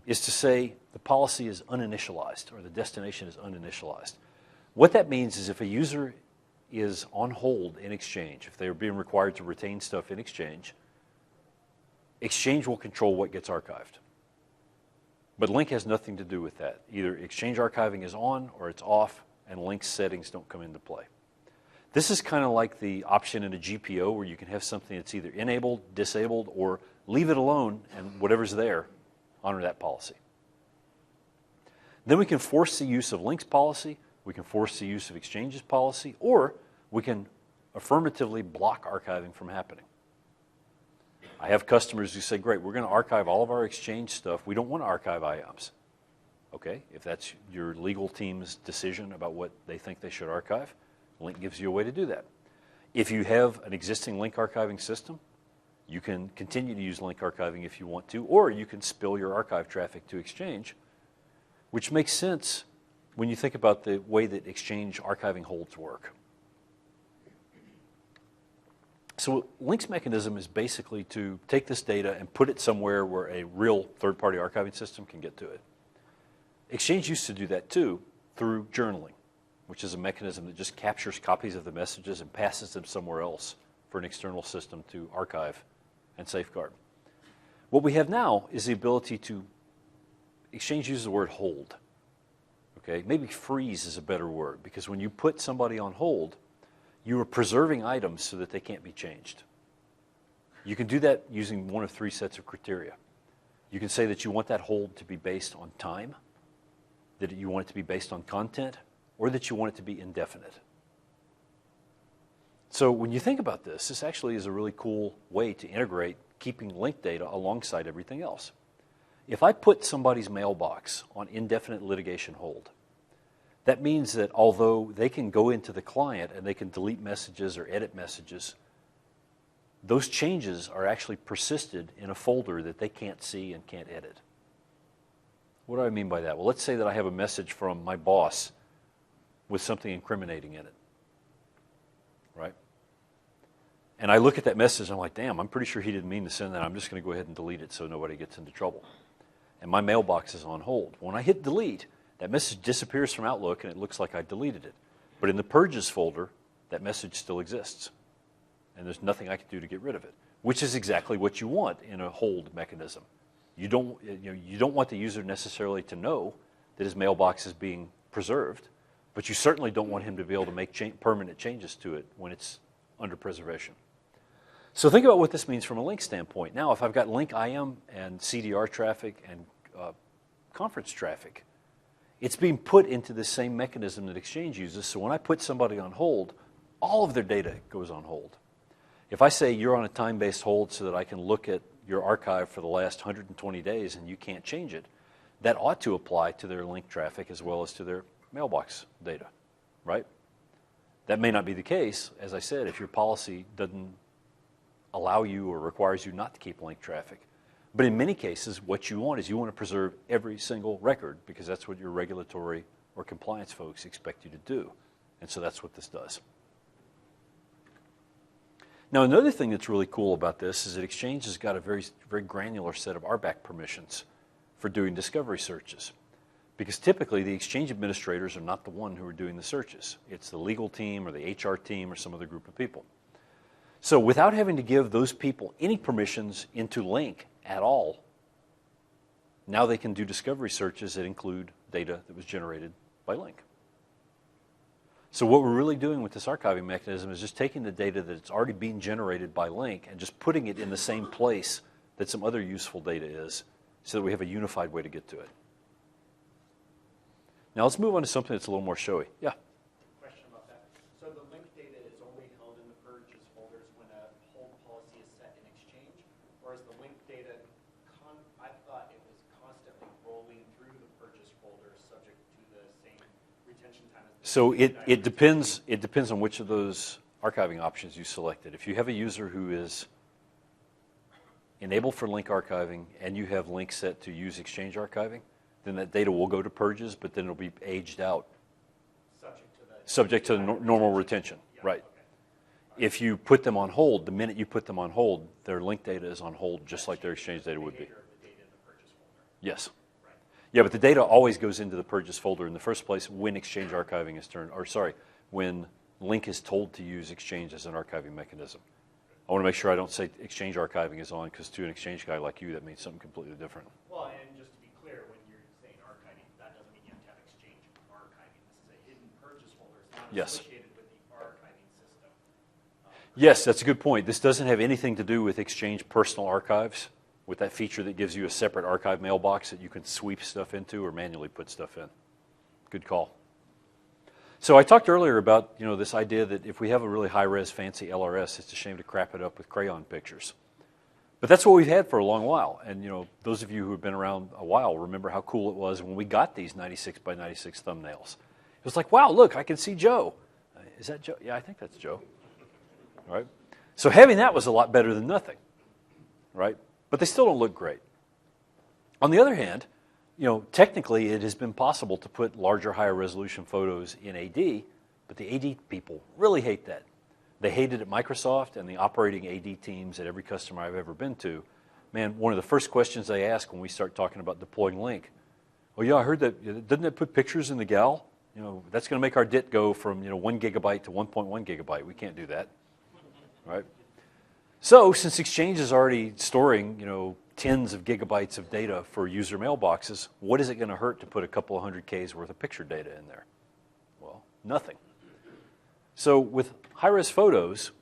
is to say the policy is uninitialized or the destination is uninitialized. What that means is if a user is on hold in Exchange, if they're being required to retain stuff in Exchange, Exchange will control what gets archived. But Lync has nothing to do with that. Either Exchange archiving is on or it's off, and Lync's settings don't come into play. This is kind of like the option in a GPO where you can have something that's either enabled, disabled, or leave it alone, and whatever's there, honor that policy. Then we can force the use of Lync's policy, we can force the use of Exchange's policy, or we can affirmatively block archiving from happening. I have customers who say, great, we're going to archive all of our Exchange stuff. We don't want to archive IAMs. Okay, if that's your legal team's decision about what they think they should archive, Lync gives you a way to do that. If you have an existing Lync archiving system, you can continue to use Lync archiving if you want to, or you can spill your archive traffic to Exchange, which makes sense when you think about the way that Exchange archiving holds work. So Lync's mechanism is basically to take this data and put it somewhere where a real third-party archiving system can get to it. Exchange used to do that too through journaling, which is a mechanism that just captures copies of the messages and passes them somewhere else for an external system to archive and safeguard. What we have now is the ability to, Exchange uses the word hold. Okay, maybe freeze is a better word, because when you put somebody on hold, you are preserving items so that they can't be changed. You can do that using one of three sets of criteria. You can say that you want that hold to be based on time, that you want it to be based on content, or that you want it to be indefinite. So when you think about this, this actually is a really cool way to integrate keeping Lync data alongside everything else. If I put somebody's mailbox on indefinite litigation hold, that means that although they can go into the client and they can delete messages or edit messages, those changes are actually persisted in a folder that they can't see and can't edit. What do I mean by that? Well, let's say that I have a message from my boss with something incriminating in it, right? And I look at that message and I'm like, damn, I'm pretty sure he didn't mean to send that. I'm just going to go ahead and delete it so nobody gets into trouble. And my mailbox is on hold. When I hit delete, that message disappears from Outlook and it looks like I deleted it. But in the purges folder, that message still exists. And there's nothing I can do to get rid of it, which is exactly what you want in a hold mechanism. You don't want the user necessarily to know that his mailbox is being preserved, but you certainly don't want him to be able to make permanent changes to it when it's under preservation. So think about what this means from a Lync standpoint. Now, if I've got Lync IM and CDR traffic and conference traffic, it's being put into the same mechanism that Exchange uses. So when I put somebody on hold, all of their data goes on hold. If I say you're on a time-based hold so that I can look at your archive for the last 120 days and you can't change it, that ought to apply to their Lync traffic as well as to their mailbox data, right? That may not be the case, as I said, if your policy doesn't allow you or requires you not to keep Lync traffic. But in many cases, what you want is you want to preserve every single record because that's what your regulatory or compliance folks expect you to do. And so that's what this does. Now, another thing that's really cool about this is that Exchange has got a very, very granular set of RBAC permissions for doing discovery searches. Because typically, the Exchange administrators are not the one who are doing the searches. It's the legal team or the HR team or some other group of people. So without having to give those people any permissions into Lync at all, now they can do discovery searches that include data that was generated by Lync. So what we're really doing with this archiving mechanism is just taking the data that's already being generated by Lync and just putting it in the same place that some other useful data is so that we have a unified way to get to it. Now let's move on to something that's a little more showy. Yeah? Question about that. So the Lync data is only held in the purges folders when a hold policy is set in Exchange? Or is the Lync data, I thought it was constantly rolling through the purges folder subject to the same retention time as the So it depends on which of those archiving options you selected. If you have a user who is enabled for Lync archiving and you have Lync set to use Exchange archiving, then that data will go to purges, but then it'll be aged out. Subject to the normal retention, yeah, right. Okay. If you put them on hold, the minute you put them on hold, their Lync data is on hold just like their Exchange data would be. Yes. Right. Yeah, but the data always goes into the purges folder in the first place when Exchange archiving is turned, or sorry, when Lync is told to use Exchange as an archiving mechanism. I want to make sure I don't say Exchange archiving is on, because to an Exchange guy like you, that means something completely different. Well, and just to be clear, when you're saying archiving, that doesn't mean you have to have Exchange archiving. This is a hidden purges folder. It's not yes. associated with the archiving system. Yes, that's a good point. This doesn't have anything to do with Exchange personal archives, with that feature that gives you a separate archive mailbox that you can sweep stuff into or manually put stuff in. Good call. So I talked earlier about this idea that if we have a really high-res fancy LRS, it's a shame to crap it up with crayon pictures. But that's what we've had for a long while. And those of you who have been around a while remember how cool it was when we got these 96 by 96 thumbnails. It was like, wow, look, I can see Joe. Is that Joe? Yeah, I think that's Joe. All right. So having that was a lot better than nothing, right? But they still don't look great. On the other hand, technically it has been possible to put larger, higher resolution photos in AD, but the AD people really hate that. They hate it at Microsoft and the operating AD teams at every customer I've ever been to. Man, one of the first questions they ask when we start talking about deploying Lync, oh yeah, I heard that, doesn't it put pictures in the gal? That's going to make our DIT go from 1 gigabyte to 1.1 gigabyte. We can't do that, right? So since Exchange is already storing, tens of gigabytes of data for user mailboxes, what is it going to hurt to put a couple of 100Ks worth of picture data in there? Well, nothing. So with high-res photos,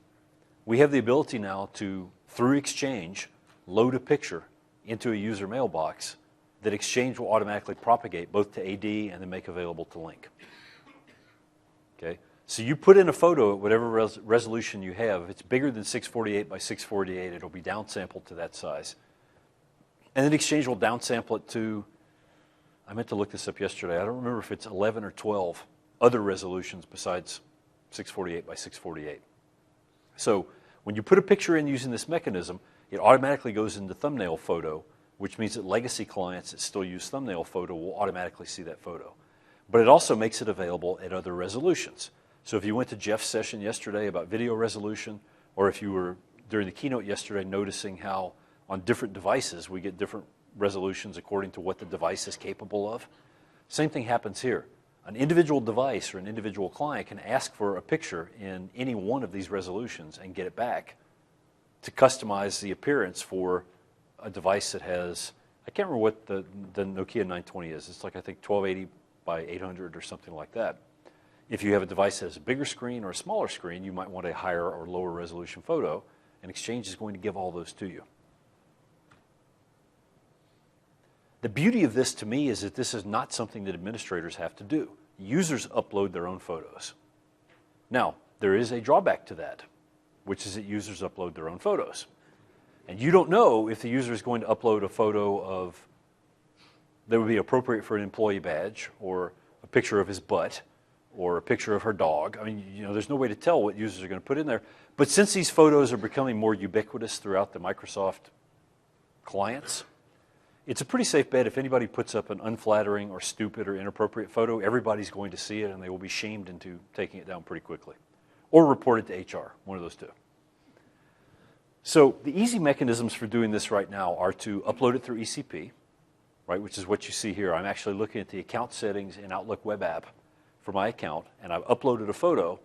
we have the ability now to through Exchange, load a picture into a user mailbox that Exchange will automatically propagate both to AD and then make available to Lync. Okay? So you put in a photo at whatever resolution you have. If it's bigger than 648 by 648, it'll be downsampled to that size. And then Exchange will downsample it to, I meant to look this up yesterday. I don't remember if it's 11 or 12 other resolutions besides 648 by 648. So when you put a picture in using this mechanism, it automatically goes into thumbnail photo, which means that legacy clients that still use thumbnail photo will automatically see that photo. But it also makes it available at other resolutions. So if you went to Jeff's session yesterday about video resolution, or if you were during the keynote yesterday noticing how on different devices we get different resolutions according to what the device is capable of, same thing happens here. An individual device or an individual client can ask for a picture in any one of these resolutions and get it back to customize the appearance for a device that has, I can't remember what the Nokia 920 is. It's like, I think, 1280 by 800 or something like that. If you have a device that has a bigger screen or a smaller screen, you might want a higher or lower resolution photo, and Exchange is going to give all those to you. The beauty of this to me is that this is not something that administrators have to do. Users upload their own photos. Now, there is a drawback to that, which is that users upload their own photos. And you don't know if the user is going to upload a photo of that would be appropriate for an employee badge, or a picture of his butt, or a picture of her dog. I mean, you know, there's no way to tell what users are going to put in there. But since these photos are becoming more ubiquitous throughout the Microsoft clients, it's a pretty safe bet if anybody puts up an unflattering or stupid or inappropriate photo, everybody's going to see it and they will be shamed into taking it down pretty quickly. Or report it to HR, one of those two. So the easy mechanisms for doing this right now are to upload it through ECP, right, which is what you see here. I'm actually looking at the account settings in Outlook web app for my account, and I've uploaded a photo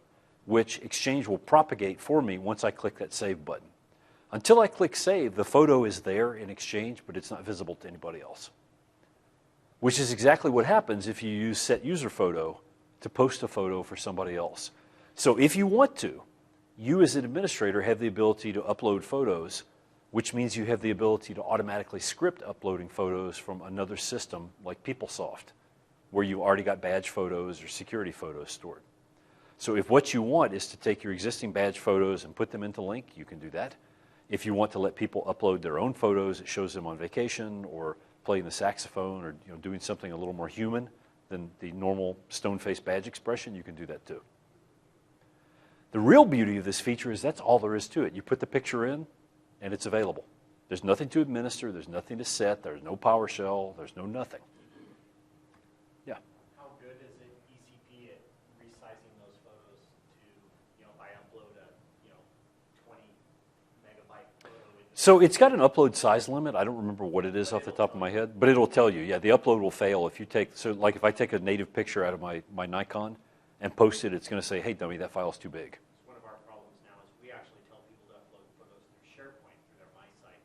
which Exchange will propagate for me once I click that Save button. Until I click Save, the photo is there in Exchange, but it's not visible to anybody else, which is exactly what happens if you use Set User Photo to post a photo for somebody else. So if you want to, you as an administrator have the ability to upload photos, which means you have the ability to automatically script uploading photos from another system like PeopleSoft, where you already got badge photos or security photos stored. So if what you want is to take your existing badge photos and put them into Lync, you can do that. If you want to let people upload their own photos, it shows them on vacation or playing the saxophone or doing something a little more human than the normal stone-faced badge expression, you can do that too. The real beauty of this feature is that's all there is to it. You put the picture in, and it's available. There's nothing to administer. There's nothing to set. There's no PowerShell. There's no nothing. Yeah? How good is it, ECP, at resizing those photos to, if I upload a, 20 megabyte photo? So it's got an upload size limit. I don't remember what it is off the top of my head, but it'll tell you. Yeah, the upload will fail if you take, so like if I take a native picture out of my Nikon and post it, it's going to say, hey, dummy, that file's too big. One of our problems now is we actually tell people to upload photos through SharePoint through their My Site,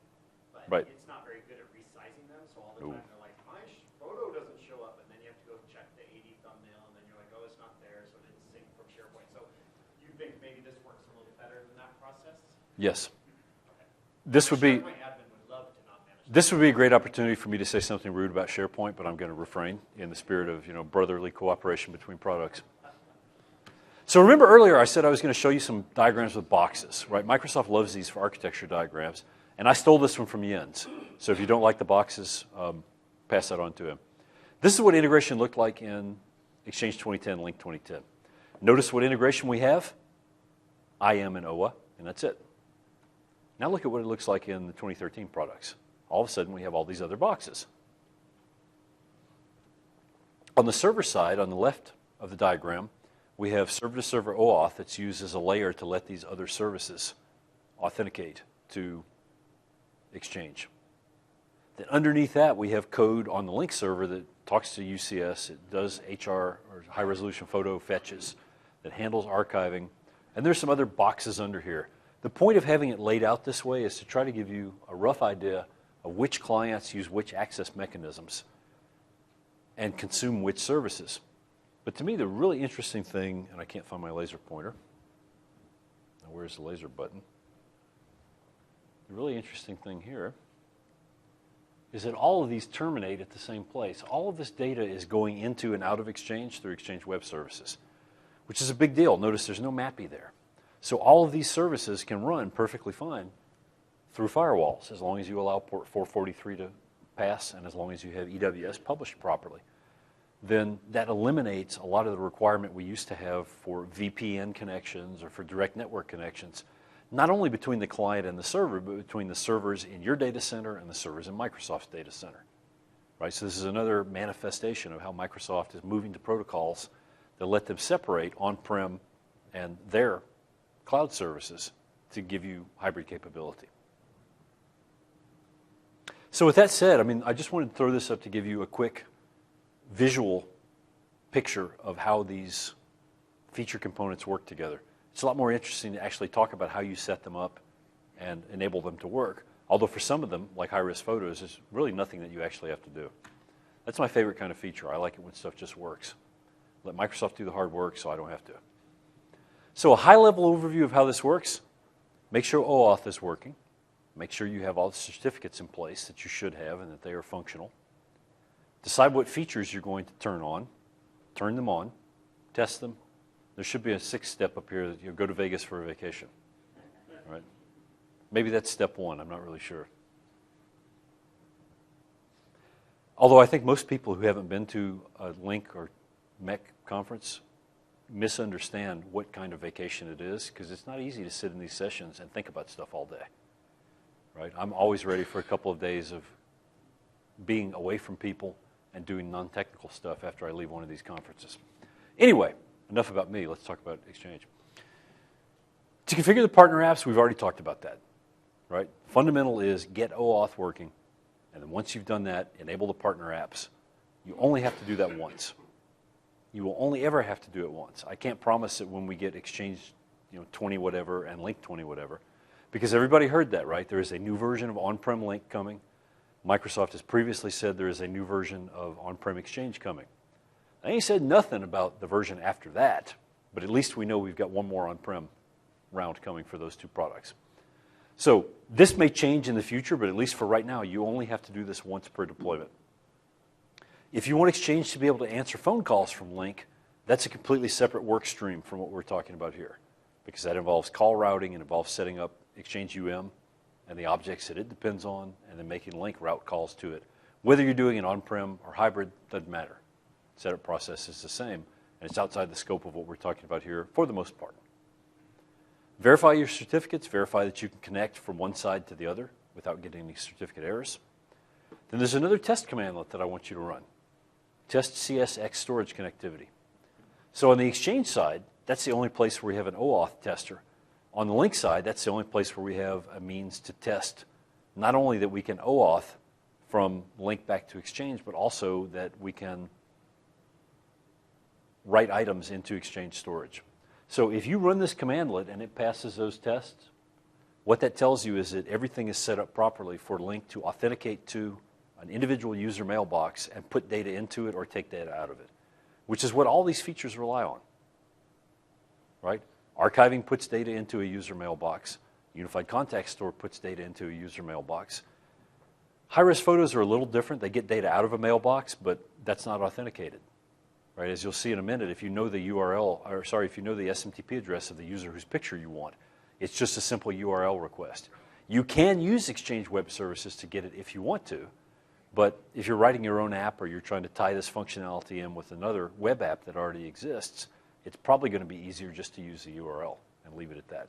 but Right. it's not very good at resizing them, so all the time they're like, my photo doesn't show up, and then you have to go check the AD thumbnail, and then you're like, oh, it's not there, so it didn't sync from SharePoint. So you think maybe this works a little better than that process? Yes. Okay. This would be SharePoint admin would love to not manage that. this would be a great opportunity for me to say something rude about SharePoint, but I'm going to refrain in the spirit of brotherly cooperation between products. So remember earlier I said I was going to show you some diagrams with boxes, right? Microsoft loves these for architecture diagrams, and I stole this one from Jens. So if you don't like the boxes, pass that on to him. This is what integration looked like in Exchange 2010, Lync 2010. Notice what integration we have, IM and OA, and that's it. Now look at what it looks like in the 2013 products. All of a sudden we have all these other boxes. On the server side, on the left of the diagram, we have server-to-server OAuth that's used as a layer to let these other services authenticate to Exchange. Then underneath that, we have code on the Lync server that talks to UCS. It does HR, or high-resolution photo fetches, that handles archiving. And there's some other boxes under here. The point of having it laid out this way is to try to give you a rough idea of which clients use which access mechanisms and consume which services. But to me, the really interesting thing, and I can't find my laser pointer. Now, where's the laser button? the really interesting thing here is that all of these terminate at the same place. All of this data is going into and out of Exchange through Exchange Web Services, which is a big deal. Notice there's no MAPI there. So all of these services can run perfectly fine through firewalls as long as you allow port 443 to pass and as long as you have EWS published properly. Then that eliminates a lot of the requirement we used to have for VPN connections or for direct network connections, not only between the client and the server, but between the servers in your data center and the servers in Microsoft's data center. Right? So this is another manifestation of how Microsoft is moving to protocols that let them separate on-prem and their cloud services to give you hybrid capability. So with that said, I just wanted to throw this up to give you a quick visual picture of how these feature components work together. It's a lot more interesting to actually talk about how you set them up and enable them to work. Although for some of them, like high-res photos, there's really nothing that you actually have to do. That's my favorite kind of feature. I like it when stuff just works. Let Microsoft do the hard work so I don't have to. So a high-level overview of how this works. Make sure OAuth is working. Make sure you have all the certificates in place that you should have and that they are functional. Decide what features you're going to turn on. Turn them on. Test them. There should be a 6th step up here that you go to Vegas for a vacation. Right? Maybe that's step 1. I'm not really sure. Although I think most people who haven't been to a Lync or MEC conference misunderstand what kind of vacation it is, because it's not easy to sit in these sessions and think about stuff all day. Right? I'm always ready for a couple of days of being away from people and doing non-technical stuff after I leave one of these conferences. Anyway, enough about me. Let's talk about Exchange. To configure the partner apps, we've already talked about that. Right? Fundamental is get OAuth working, and then once you've done that, enable the partner apps. You only have to do that once. You will only ever have to do it once. I can't promise that when we get Exchange 20 whatever and Lync 20 whatever, because everybody heard that, right? There is a new version of on-prem Lync coming. Microsoft has previously said there is a new version of on-prem Exchange coming. They ain't said nothing about the version after that, but at least we know we've got one more on-prem round coming for those two products. So this may change in the future, but at least for right now, you only have to do this once per deployment. If you want Exchange to be able to answer phone calls from Lync, that's a completely separate work stream from what we're talking about here, because that involves call routing and involves setting up Exchange and the objects that it depends on, and then making Lync route calls to it. Whether you're doing it on-prem or hybrid, doesn't matter. Setup process is the same, and it's outside the scope of what we're talking about here for the most part. Verify your certificates. Verify that you can connect from one side to the other without getting any certificate errors. Then there's another test commandlet that I want you to run. Test CSX storage connectivity. So on the Exchange side, that's the only place where we have an OAuth tester. On the Lync side, that's the only place where we have a means to test not only that we can OAuth from Lync back to Exchange, but also that we can write items into Exchange storage. So if you run this commandlet and it passes those tests, what that tells you is that everything is set up properly for Lync to authenticate to an individual user mailbox and put data into it or take data out of it, which is what all these features rely on. Right? Archiving puts data into a user mailbox. Unified Contact Store puts data into a user mailbox. High-res photos are a little different. They get data out of a mailbox, but that's not authenticated. Right? As you'll see in a minute, if you know the if you know the SMTP address of the user whose picture you want, it's just a simple URL request. You can use Exchange Web Services to get it if you want to, but if you're writing your own app or you're trying to tie this functionality in with another web app that already exists, it's probably going to be easier just to use the URL and leave it at that.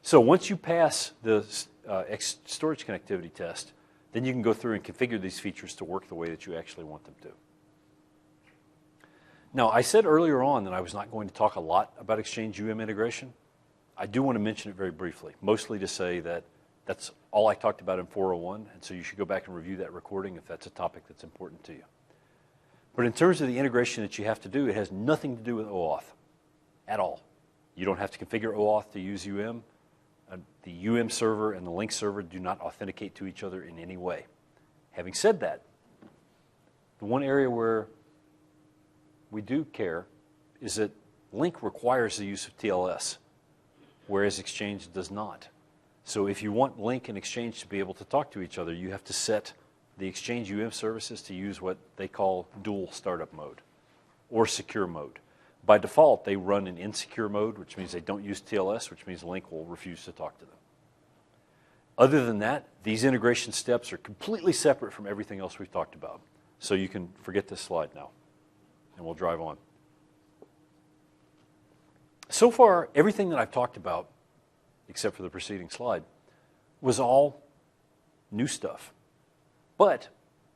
So once you pass the storage connectivity test, then you can go through and configure these features to work the way that you actually want them to. Now, I said earlier on that I was not going to talk a lot about Exchange integration. I do want to mention it very briefly, mostly to say that that's all I talked about in 401, and so you should go back and review that recording if that's a topic that's important to you. But in terms of the integration that you have to do, it has nothing to do with OAuth at all. You don't have to configure OAuth to use The server and the Lync server do not authenticate to each other in any way. Having said that, the one area where we do care is that Lync requires the use of TLS, whereas Exchange does not. So if you want Lync and Exchange to be able to talk to each other, you have to set the Exchange services to use what they call dual startup mode or secure mode. By default, they run in insecure mode, which means they don't use TLS, which means Lync will refuse to talk to them. Other than that, these integration steps are completely separate from everything else we've talked about. So you can forget this slide now, and we'll drive on. So far, everything that I've talked about, except for the preceding slide, was all new stuff. But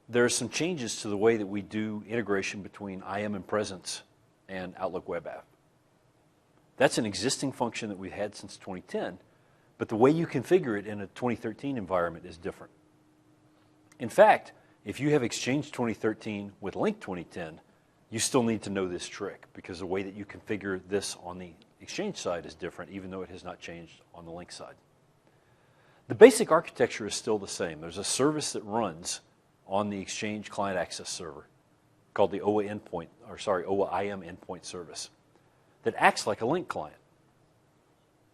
there are some changes to the way that we do integration between IM and Presence and Outlook Web App. That's an existing function that we've had since 2010, but the way you configure it in a 2013 environment is different. In fact, if you have Exchange 2013 with Lync 2010, you still need to know this trick because the way that you configure this on the Exchange side is different, even though it has not changed on the Lync side. The basic architecture is still the same. There's a service that runs on the Exchange client access server called the OWA IM endpoint service that acts like a Lync client.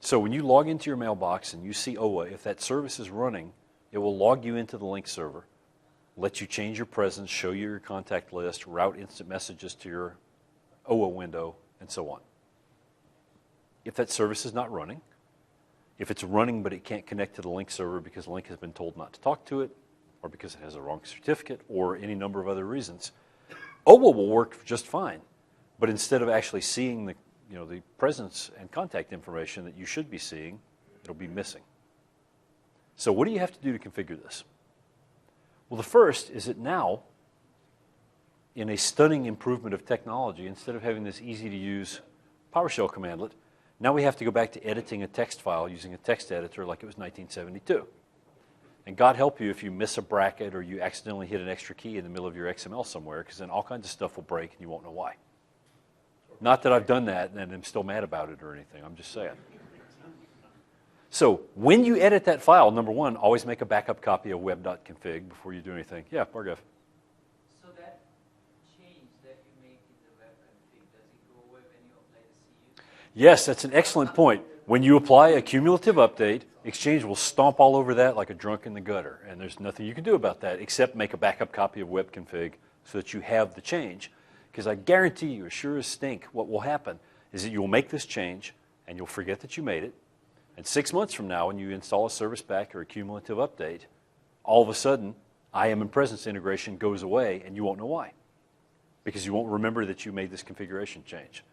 So when you log into your mailbox and you see OWA, if that service is running, it will log you into the Lync server, let you change your presence, show you your contact list, route instant messages to your OWA window, and so on. If that service is not running, if it's running but it can't connect to the Lync server because Lync has been told not to talk to it, or because it has a wrong certificate, or any number of other reasons, OWA will work just fine. But instead of actually seeing the presence and contact information that you should be seeing, it'll be missing. So what do you have to do to configure this? Well, the first is that now, in a stunning improvement of technology, instead of having this easy-to-use PowerShell commandlet, now we have to go back to editing a text file using a text editor like it was 1972. And God help you if you miss a bracket or you accidentally hit an extra key in the middle of your XML somewhere, because then all kinds of stuff will break and you won't know why. Not that I've done that and I'm still mad about it or anything, I'm just saying. So when you edit that file, number one, always make a backup copy of web.config before you do anything. Yeah, Bargev. So that change that you make in the web config, does it go away when you apply the CU? Yes, that's an excellent point. When you apply a cumulative update, Exchange will stomp all over that like a drunk in the gutter, and there's nothing you can do about that except make a backup copy of web config so that you have the change. Because I guarantee you, as sure as stink, what will happen is that you will make this change and you'll forget that you made it. And 6 months from now, when you install a service pack or a cumulative update, all of a sudden, IM and Presence integration goes away and you won't know why. Because you won't remember that you made this configuration change.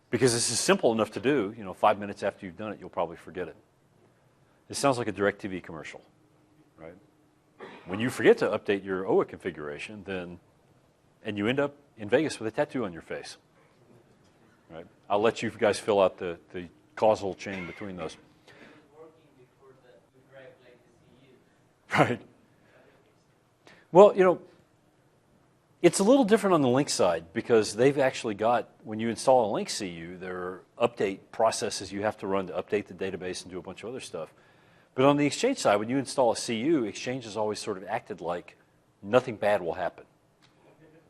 Because this is simple enough to do, 5 minutes after you've done it, you'll probably forget it. This sounds like a DirecTV commercial, right? When you forget to update your OWA configuration, and you end up in Vegas with a tattoo on your face, right? I'll let you guys fill out the causal chain between those. Right. Well, it's a little different on the Lync side because they've actually got, when you install a Lync CU, there are update processes you have to run to update the database and do a bunch of other stuff. But on the Exchange side, when you install a CU, Exchange has always sort of acted like nothing bad will happen,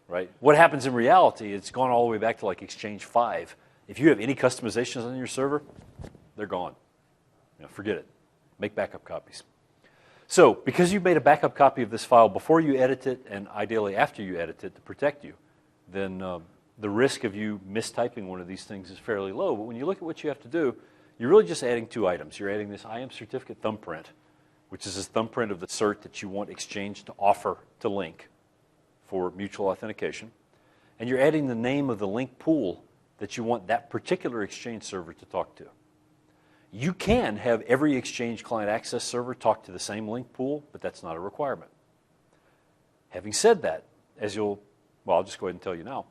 right? What happens in reality, it's gone all the way back to like Exchange 5. If you have any customizations on your server, they're gone. Forget it. Make backup copies. So, because you made a backup copy of this file before you edit it, and ideally after you edit it to protect you, then the risk of you mistyping one of these things is fairly low. But when you look at what you have to do, you're really just adding two items. You're adding this IM certificate thumbprint, which is this thumbprint of the cert that you want Exchange to offer to Lync for mutual authentication. And you're adding the name of the Lync pool that you want that particular Exchange server to talk to. You can have every Exchange client access server talk to the same Lync pool, but that's not a requirement. Having said that, I'll just go ahead and tell you now.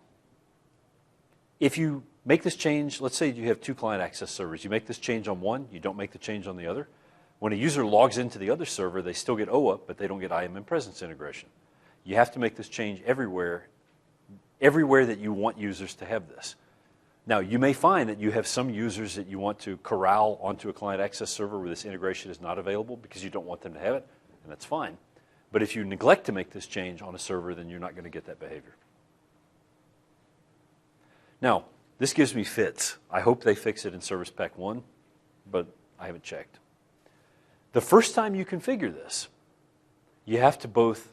If you make this change, let's say you have two client access servers. You make this change on one, you don't make the change on the other. When a user logs into the other server, they still get OWA, but they don't get IM and Presence integration. You have to make this change everywhere that you want users to have this. Now, you may find that you have some users that you want to corral onto a client access server where this integration is not available because you don't want them to have it, and that's fine. But if you neglect to make this change on a server, then you're not going to get that behavior. Now, this gives me fits. I hope they fix it in Service Pack 1, but I haven't checked. The first time you configure this, you have to both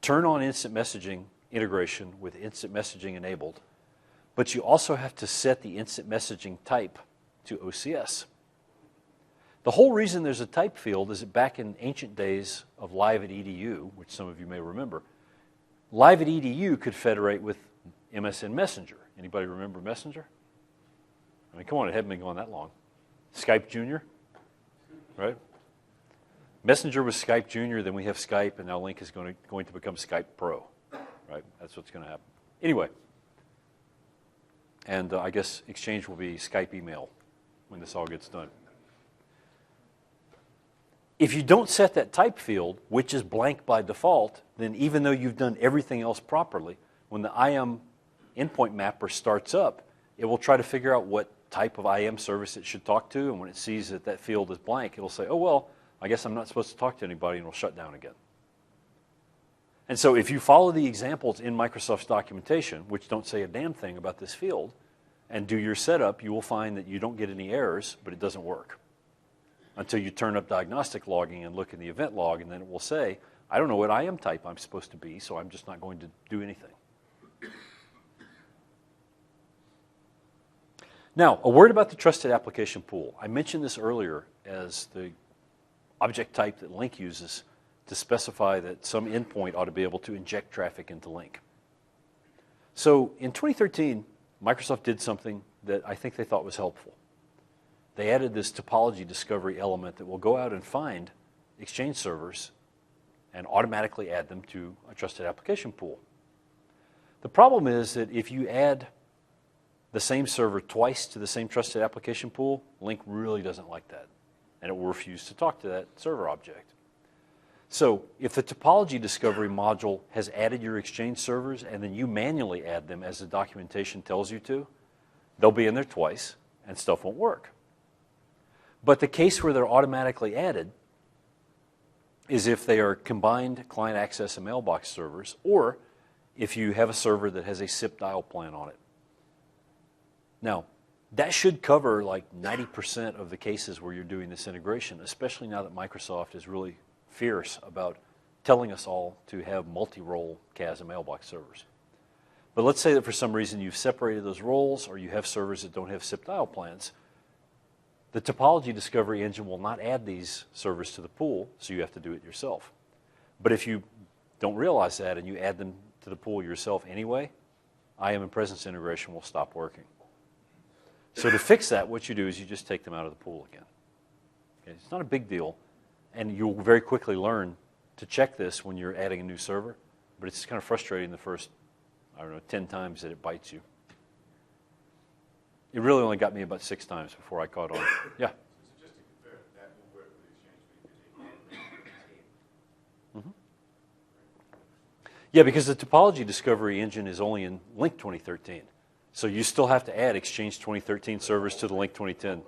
turn on instant messaging integration with instant messaging enabled, but you also have to set the instant messaging type to OCS. The whole reason there's a type field is that back in ancient days of Live at EDU, which some of you may remember, Live at EDU could federate with MSN Messenger. Anybody remember Messenger? I mean, come on, it hadn't been going that long. Skype Junior, right? Messenger was Skype Junior, then we have Skype, and now Lync is going to become Skype Pro, right? That's what's going to happen. Anyway, and I guess Exchange will be Skype email when this all gets done. If you don't set that type field, which is blank by default, then even though you've done everything else properly, when the IM endpoint mapper starts up, it will try to figure out what type of IM service it should talk to, and when it sees that that field is blank, it'll say, oh, well, I guess I'm not supposed to talk to anybody, and it'll shut down again. And so if you follow the examples in Microsoft's documentation, which don't say a damn thing about this field, and do your setup, you will find that you don't get any errors, but it doesn't work until you turn up diagnostic logging and look in the event log, and then it will say, I don't know what IM type I'm supposed to be, so I'm just not going to do anything. Now, a word about the trusted application pool. I mentioned this earlier as the object type that Lync uses to specify that some endpoint ought to be able to inject traffic into Lync. So in 2013, Microsoft did something that I think they thought was helpful. They added this topology discovery element that will go out and find Exchange servers and automatically add them to a trusted application pool. The problem is that if you add the same server twice to the same trusted application pool, Lync really doesn't like that, and it will refuse to talk to that server object. So if the topology discovery module has added your Exchange servers and then you manually add them as the documentation tells you to, they'll be in there twice and stuff won't work. But the case where they're automatically added is if they are combined client access and mailbox servers, or if you have a server that has a SIP dial plan on it. Now, that should cover like 90% of the cases where you're doing this integration, especially now that Microsoft is really fierce about telling us all to have multi-role CAS and mailbox servers. But let's say that for some reason you've separated those roles, or you have servers that don't have SIP dial plans. The topology discovery engine will not add these servers to the pool, so you have to do it yourself. But if you don't realize that and you add them to the pool yourself anyway, IM and presence integration will stop working. So to fix that, what you do is you just take them out of the pool again. Okay? It's not a big deal, and you'll very quickly learn to check this when you're adding a new server, but it's kind of frustrating the first, 10 times that it bites you. It really only got me about 6 times before I caught on. Yeah? So just to confirm, that will work with Exchange because it Yeah, because the topology discovery engine is only in Lync 2013. So you still have to add Exchange 2013 servers to the Lync 2010.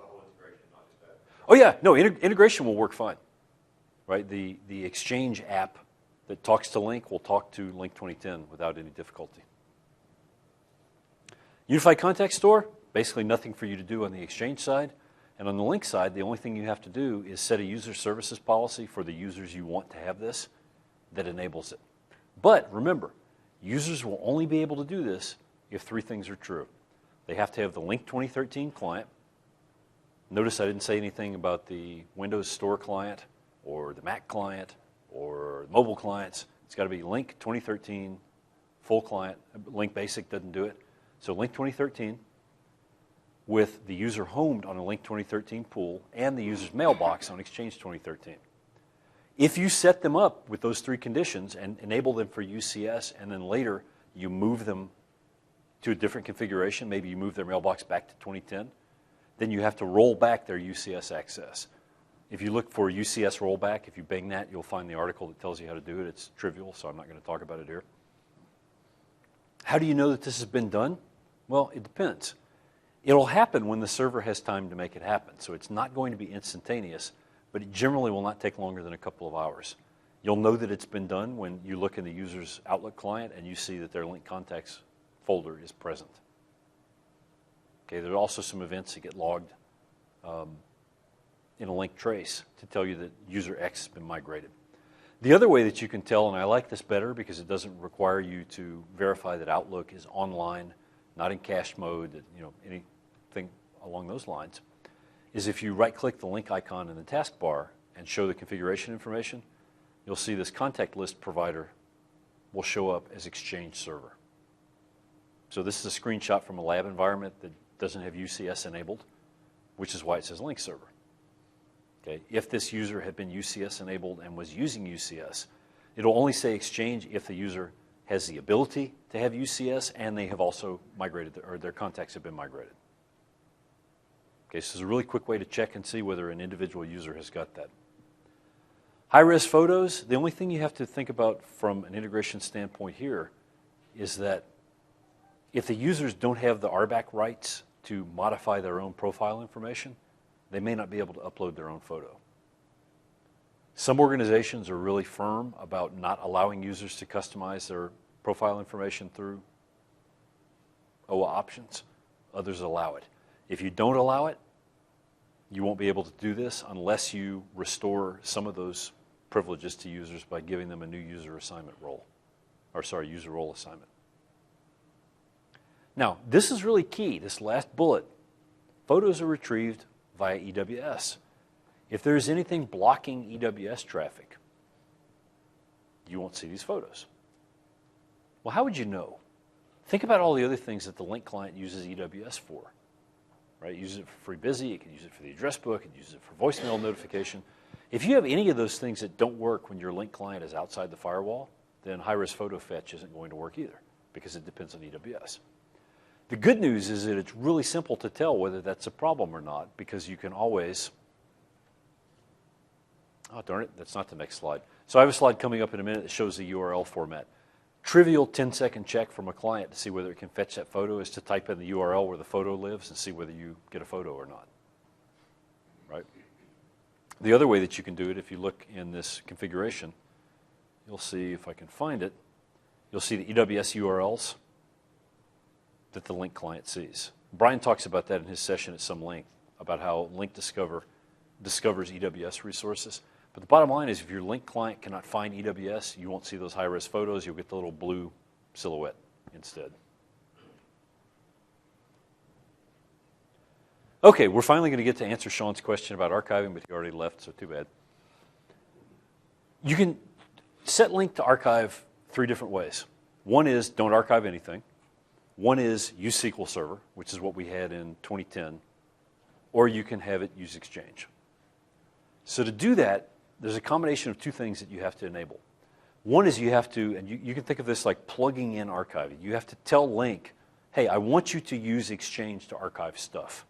Oh yeah, no, integration will work fine. Right? The Exchange app that talks to Lync will talk to Lync 2010 without any difficulty. Unified Contact Store, basically nothing for you to do on the Exchange side. And on the Lync side, the only thing you have to do is set a user services policy for the users you want to have this that enables it. But remember, users will only be able to do this if 3 things are true. They have to have the Lync 2013 client. Notice I didn't say anything about the Windows Store client or the Mac client or mobile clients. It's got to be Lync 2013 full client. Lync Basic doesn't do it. So Lync 2013 with the user homed on a Lync 2013 pool and the user's mailbox on Exchange 2013. If you set them up with those 3 conditions and enable them for UCS, and then later you move them to a different configuration, maybe you move their mailbox back to 2010, then you have to roll back their UCS access. If you look for UCS rollback, if you bing that, you'll find the article that tells you how to do it. It's trivial, so I'm not going to talk about it here. How do you know that this has been done? Well, it depends. It'll happen when the server has time to make it happen, so it's not going to be instantaneous, but it generally will not take longer than a couple of hours. You'll know that it's been done when you look in the user's Outlook client and you see that their Lync contacts folder is present. Okay, there are also some events that get logged in a link trace to tell you that user X has been migrated. The other way that you can tell, and I like this better because it doesn't require you to verify that Outlook is online, not in cached mode, anything along those lines, is if you right-click the link icon in the taskbar and show the configuration information, you'll see this contact list provider will show up as Exchange server. So this is a screenshot from a lab environment that doesn't have UCS enabled, which is why it says Lync server. Okay. If this user had been UCS enabled and was using UCS, it'll only say Exchange if the user has the ability to have UCS and they have also migrated, or their contacts have been migrated. Okay, so it's a really quick way to check and see whether an individual user has got that. High-res photos, the only thing you have to think about from an integration standpoint here is that if the users don't have the RBAC rights to modify their own profile information, they may not be able to upload their own photo. Some organizations are really firm about not allowing users to customize their profile information through OA options. Others allow it. If you don't allow it, you won't be able to do this unless you restore some of those privileges to users by giving them a new user assignment role, user role assignment. Now, this is really key, this last bullet. Photos are retrieved via EWS. If there's anything blocking EWS traffic, you won't see these photos. Well, how would you know? Think about all the other things that the Lync client uses EWS for. Right? It uses it for FreeBusy, it can use it for the address book, it uses it for voicemail notification. If you have any of those things that don't work when your Lync client is outside the firewall, then high-res photo fetch isn't going to work either because it depends on EWS. The good news is that it's really simple to tell whether that's a problem or not because you can always, oh darn it, that's not the next slide. So I have a slide coming up in a minute that shows the URL format. Trivial 10-second check from a client to see whether it can fetch that photo is to type in the URL where the photo lives and see whether you get a photo or not. Right? The other way that you can do it, if you look in this configuration, you'll see, if I can find it, you'll see the EWS URLs that the Lync client sees. Brian talks about that in his session at some length, about how Lync discovers EWS resources. But the bottom line is if your Lync client cannot find EWS, you won't see those high-res photos. You'll get the little blue silhouette instead. Okay, we're finally going to get to answer Sean's question about archiving, but he already left, so too bad. You can set Lync to archive 3 different ways. One is don't archive anything. One is use SQL Server, which is what we had in 2010, or you can have it use Exchange. So to do that, there's a combination of 2 things that you have to enable. One is you have to, and you can think of this like plugging in archiving. You have to tell Lync, hey, I want you to use Exchange to archive stuff.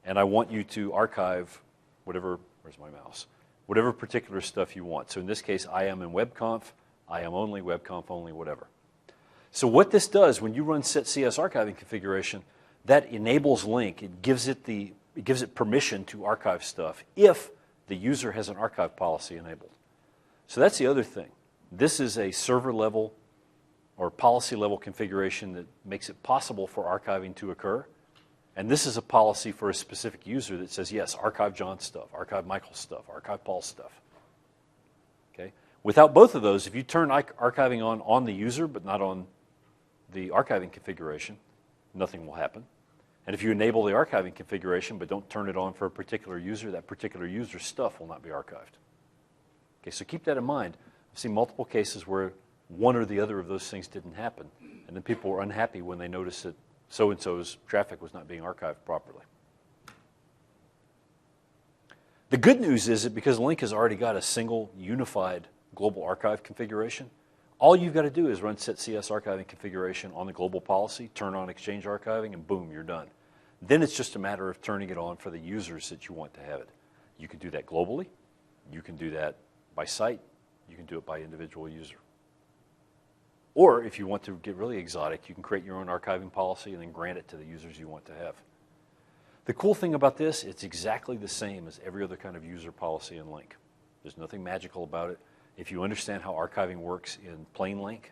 And I want you to archive whatever, where's my mouse? Whatever particular stuff you want. So in this case, I am in WebConf, I am only, WebConf only, whatever. So what this does, when you run set CS archiving configuration, that enables Lync. It gives it permission to archive stuff if the user has an archive policy enabled. So that's the other thing. This is a server level or policy level configuration that makes it possible for archiving to occur. And this is a policy for a specific user that says, yes, archive John's stuff, archive Michael's stuff, archive Paul's stuff. Okay? Without both of those, if you turn archiving on the user but not on the archiving configuration, nothing will happen. And if you enable the archiving configuration but don't turn it on for a particular user, that particular user's stuff will not be archived. Okay, so keep that in mind. I've seen multiple cases where one or the other of those things didn't happen, and then people were unhappy when they noticed that so-and-so's traffic was not being archived properly. The good news is that because Lync has already got a single unified global archive configuration, all you've got to do is run set CS archiving configuration on the global policy, turn on Exchange archiving, and boom, you're done. Then it's just a matter of turning it on for the users that you want to have it. You can do that globally. You can do that by site. You can do it by individual user. Or if you want to get really exotic, you can create your own archiving policy and then grant it to the users you want to have. The cool thing about this, it's exactly the same as every other kind of user policy in Lync. There's nothing magical about it. If you understand how archiving works in plain Lync,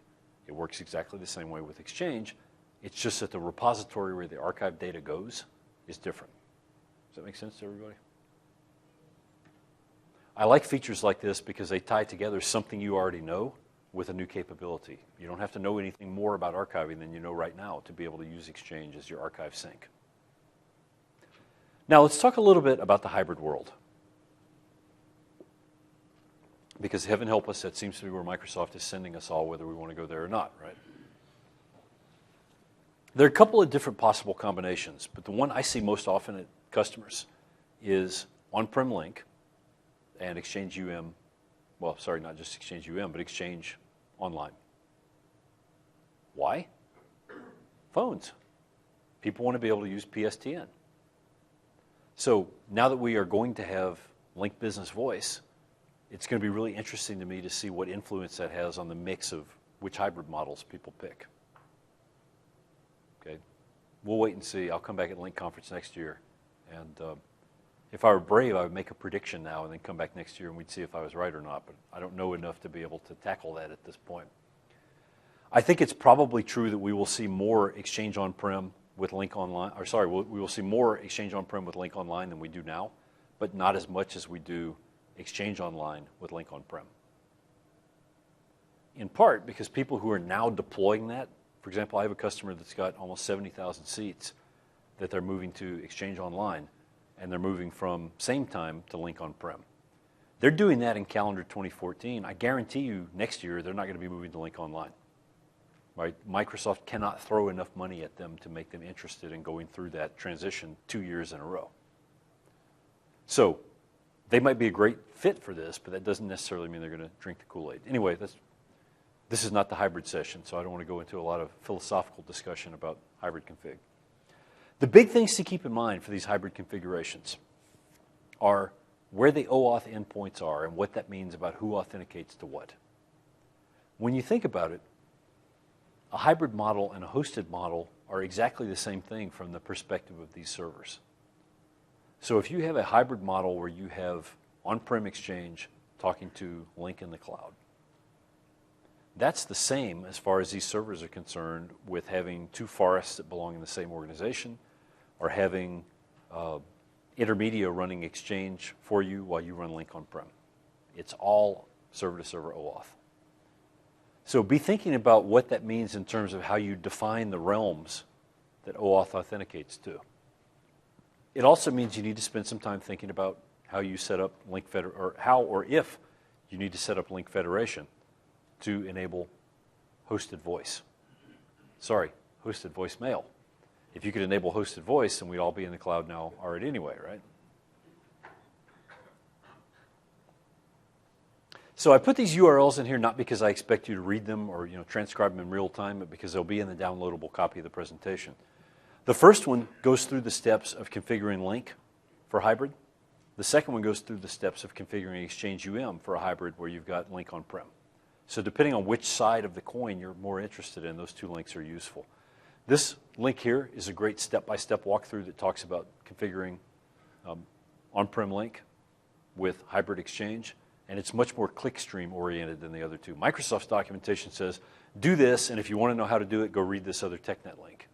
it works exactly the same way with Exchange. It's just that the repository where the archive data goes is different. Does that make sense to everybody? I like features like this because they tie together something you already know with a new capability. You don't have to know anything more about archiving than you know right now to be able to use Exchange as your archive sync. Now let's talk a little bit about the hybrid world. Because heaven help us, that seems to be where Microsoft is sending us all, whether we want to go there or not, right? There are a couple of different possible combinations, but the one I see most often at customers is on-prem Lync and Exchange UM, well, sorry, not just Exchange UM, but Exchange Online. Why? Phones. People want to be able to use PSTN. So now that we are going to have Lync Business Voice, it's going to be really interesting to me to see what influence that has on the mix of which hybrid models people pick. Okay, we'll wait and see. I'll come back at Lync Conference next year, and if I were brave, I would make a prediction now and then come back next year and we'd see if I was right or not, but I don't know enough to be able to tackle that at this point. I think it's probably true that we will see more Exchange on-prem with Lync Online, or sorry, we will see more Exchange on-prem with Lync Online than we do now, but not as much as we do Exchange Online with Lync on-prem. In part because people who are now deploying that, for example, I have a customer that's got almost 70,000 seats that they're moving to Exchange Online, and they're moving from same time to Lync on-prem. They're doing that in calendar 2014. I guarantee you next year they're not going to be moving to Lync Online. Right? Microsoft cannot throw enough money at them to make them interested in going through that transition 2 years in a row. So they might be a great fit for this, but that doesn't necessarily mean they're going to drink the Kool-Aid. Anyway, this is not the hybrid session, so I don't want to go into a lot of philosophical discussion about hybrid config. The big things to keep in mind for these hybrid configurations are where the OAuth endpoints are and what that means about who authenticates to what. When you think about it, a hybrid model and a hosted model are exactly the same thing from the perspective of these servers. So if you have a hybrid model where you have on-prem Exchange talking to Lync in the cloud, that's the same as far as these servers are concerned with having two forests that belong in the same organization or having Intermedia running Exchange for you while you run Lync on-prem. It's all server-to-server OAuth. So be thinking about what that means in terms of how you define the realms that OAuth authenticates to. It also means you need to spend some time thinking about how you set up Lync or how or if you need to set up Lync Federation to enable hosted voice. Sorry, hosted voicemail. If you could enable hosted voice, then we'd all be in the cloud now already anyway, right? So I put these URLs in here not because I expect you to read them or transcribe them in real time, but because they'll be in the downloadable copy of the presentation. The first one goes through the steps of configuring Lync for hybrid. The second one goes through the steps of configuring Exchange UM for a hybrid where you've got Lync on-prem. So depending on which side of the coin you're more interested in, those two links are useful. This link here is a great step-by-step walkthrough that talks about configuring on-prem Lync with hybrid Exchange, and it's much more clickstream oriented than the other two. Microsoft's documentation says, do this, and if you want to know how to do it, go read this other TechNet link.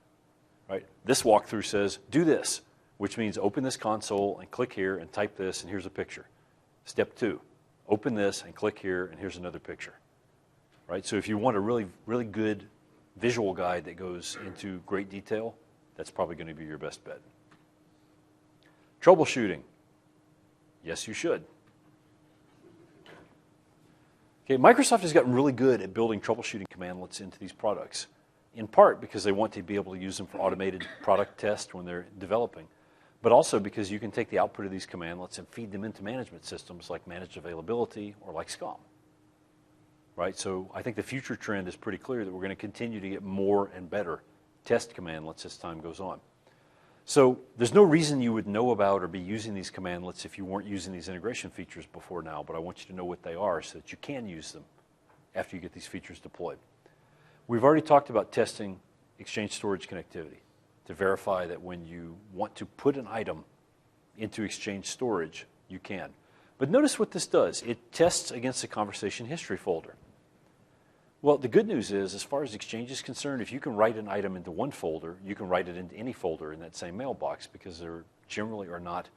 Right? This walkthrough says, do this, which means open this console and click here and type this, and here's a picture. Step 2, open this and click here, and here's another picture. Right? So if you want a really, really good visual guide that goes into great detail, that's probably going to be your best bet. Troubleshooting. Yes, you should. Okay, Microsoft has gotten really good at building troubleshooting commandlets into these products, in part because they want to be able to use them for automated product tests when they're developing, but also because you can take the output of these commandlets and feed them into management systems like managed availability or like SCOM. Right? So I think the future trend is pretty clear that we're going to continue to get more and better test commandlets as time goes on. So there's no reason you would know about or be using these commandlets if you weren't using these integration features before now, but I want you to know what they are so that you can use them after you get these features deployed. We've already talked about testing Exchange storage connectivity to verify that when you want to put an item into Exchange storage, you can. But notice what this does. It tests against the conversation history folder. Well, the good news is, as far as Exchange is concerned, if you can write an item into one folder, you can write it into any folder in that same mailbox because there generally are not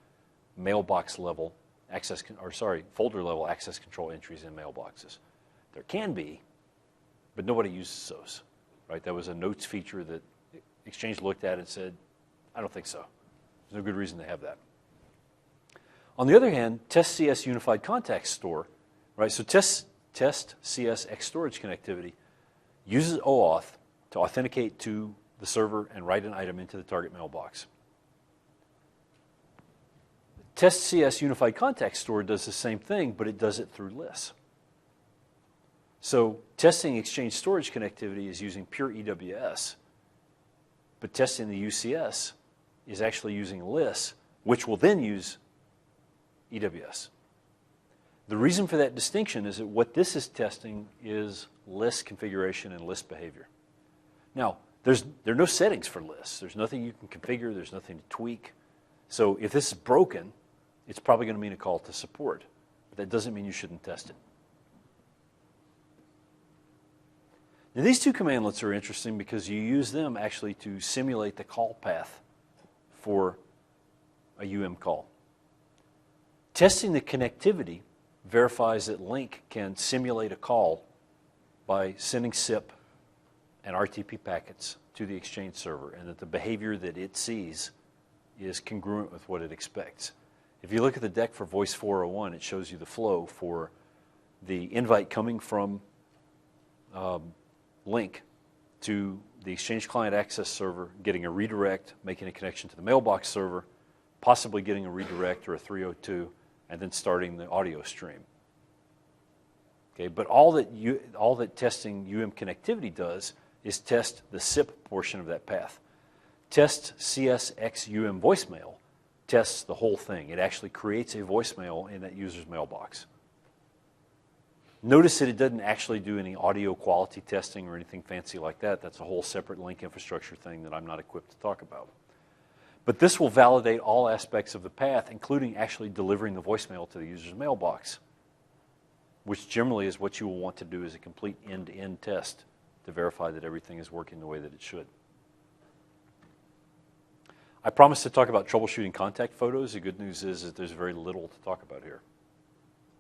mailbox level folder level access control entries in mailboxes. There can be, but nobody uses those, right? That was a notes feature that Exchange looked at and said, I don't think so. There's no good reason to have that. On the other hand, Test CS Unified Context Store, right? So Test CS X storage connectivity uses OAuth to authenticate to the server and write an item into the target mailbox. Test CS Unified Context Store does the same thing, but it does it through LIS. So testing Exchange storage connectivity is using pure EWS, but testing the UCS is actually using LIS, which will then use EWS. The reason for that distinction is that what this is testing is LIS configuration and LIS behavior. Now, there are no settings for LIS. There's nothing you can configure. There's nothing to tweak. So if this is broken, it's probably going to mean a call to support. But that doesn't mean you shouldn't test it. Now, these two commandlets are interesting because you use them actually to simulate the call path for a call. Testing the connectivity verifies that Lync can simulate a call by sending SIP and RTP packets to the Exchange server, and that the behavior that it sees is congruent with what it expects. If you look at the deck for Voice 401, it shows you the flow for the invite coming from Lync to the Exchange Client Access Server, getting a redirect, making a connection to the mailbox server, possibly getting a redirect or a 302, and then starting the audio stream. Okay, but all that testing connectivity does is test the SIP portion of that path. Test CSX voicemail tests the whole thing. It actually creates a voicemail in that user's mailbox. Notice that it doesn't actually do any audio quality testing or anything fancy like that. That's a whole separate Lync infrastructure thing that I'm not equipped to talk about. But this will validate all aspects of the path, including actually delivering the voicemail to the user's mailbox, which generally is what you will want to do as a complete end-to-end test to verify that everything is working the way that it should. I promised to talk about troubleshooting contact photos. The good news is that there's very little to talk about here.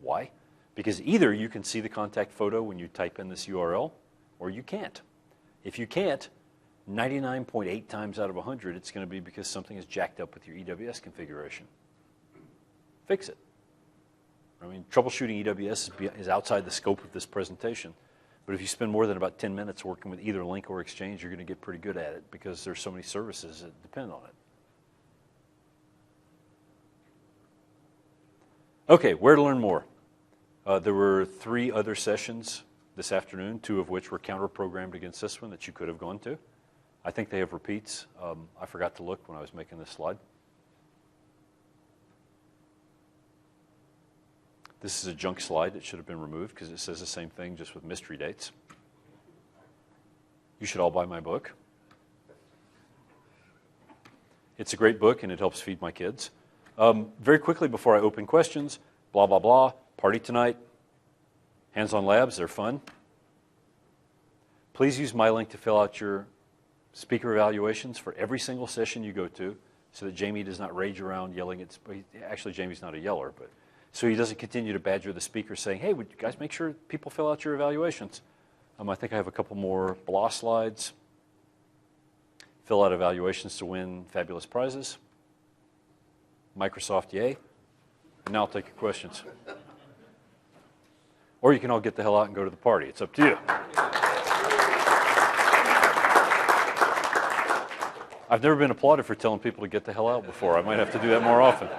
Why? Because either you can see the contact photo when you type in this URL, or you can't. If you can't, 99.8 times out of 100, it's going to be because something is jacked up with your EWS configuration. Fix it. I mean, troubleshooting EWS is outside the scope of this presentation. But if you spend more than about 10 minutes working with either Lync or Exchange, you're going to get pretty good at it because there's so many services that depend on it. Okay, where to learn more? There were 3 other sessions this afternoon, 2 of which were counter-programmed against this one that you could have gone to. I think they have repeats. I forgot to look when I was making this slide. This is a junk slide that should have been removed because it says the same thing just with mystery dates. You should all buy my book. It's a great book and it helps feed my kids. Very quickly before I open questions, blah, blah, blah, party tonight, hands-on labs, they're fun. Please use MyLink to fill out your speaker evaluations for every single session you go to so that Jamie does not rage around yelling at, actually Jamie's not a yeller, but so he doesn't continue to badger the speaker saying, hey, would you guys make sure people fill out your evaluations? I think I have a couple more blah slides. Fill out evaluations to win fabulous prizes. Microsoft, yay. And now I'll take your questions. Or you can all get the hell out and go to the party. It's up to you. I've never been applauded for telling people to get the hell out before. I might have to do that more often.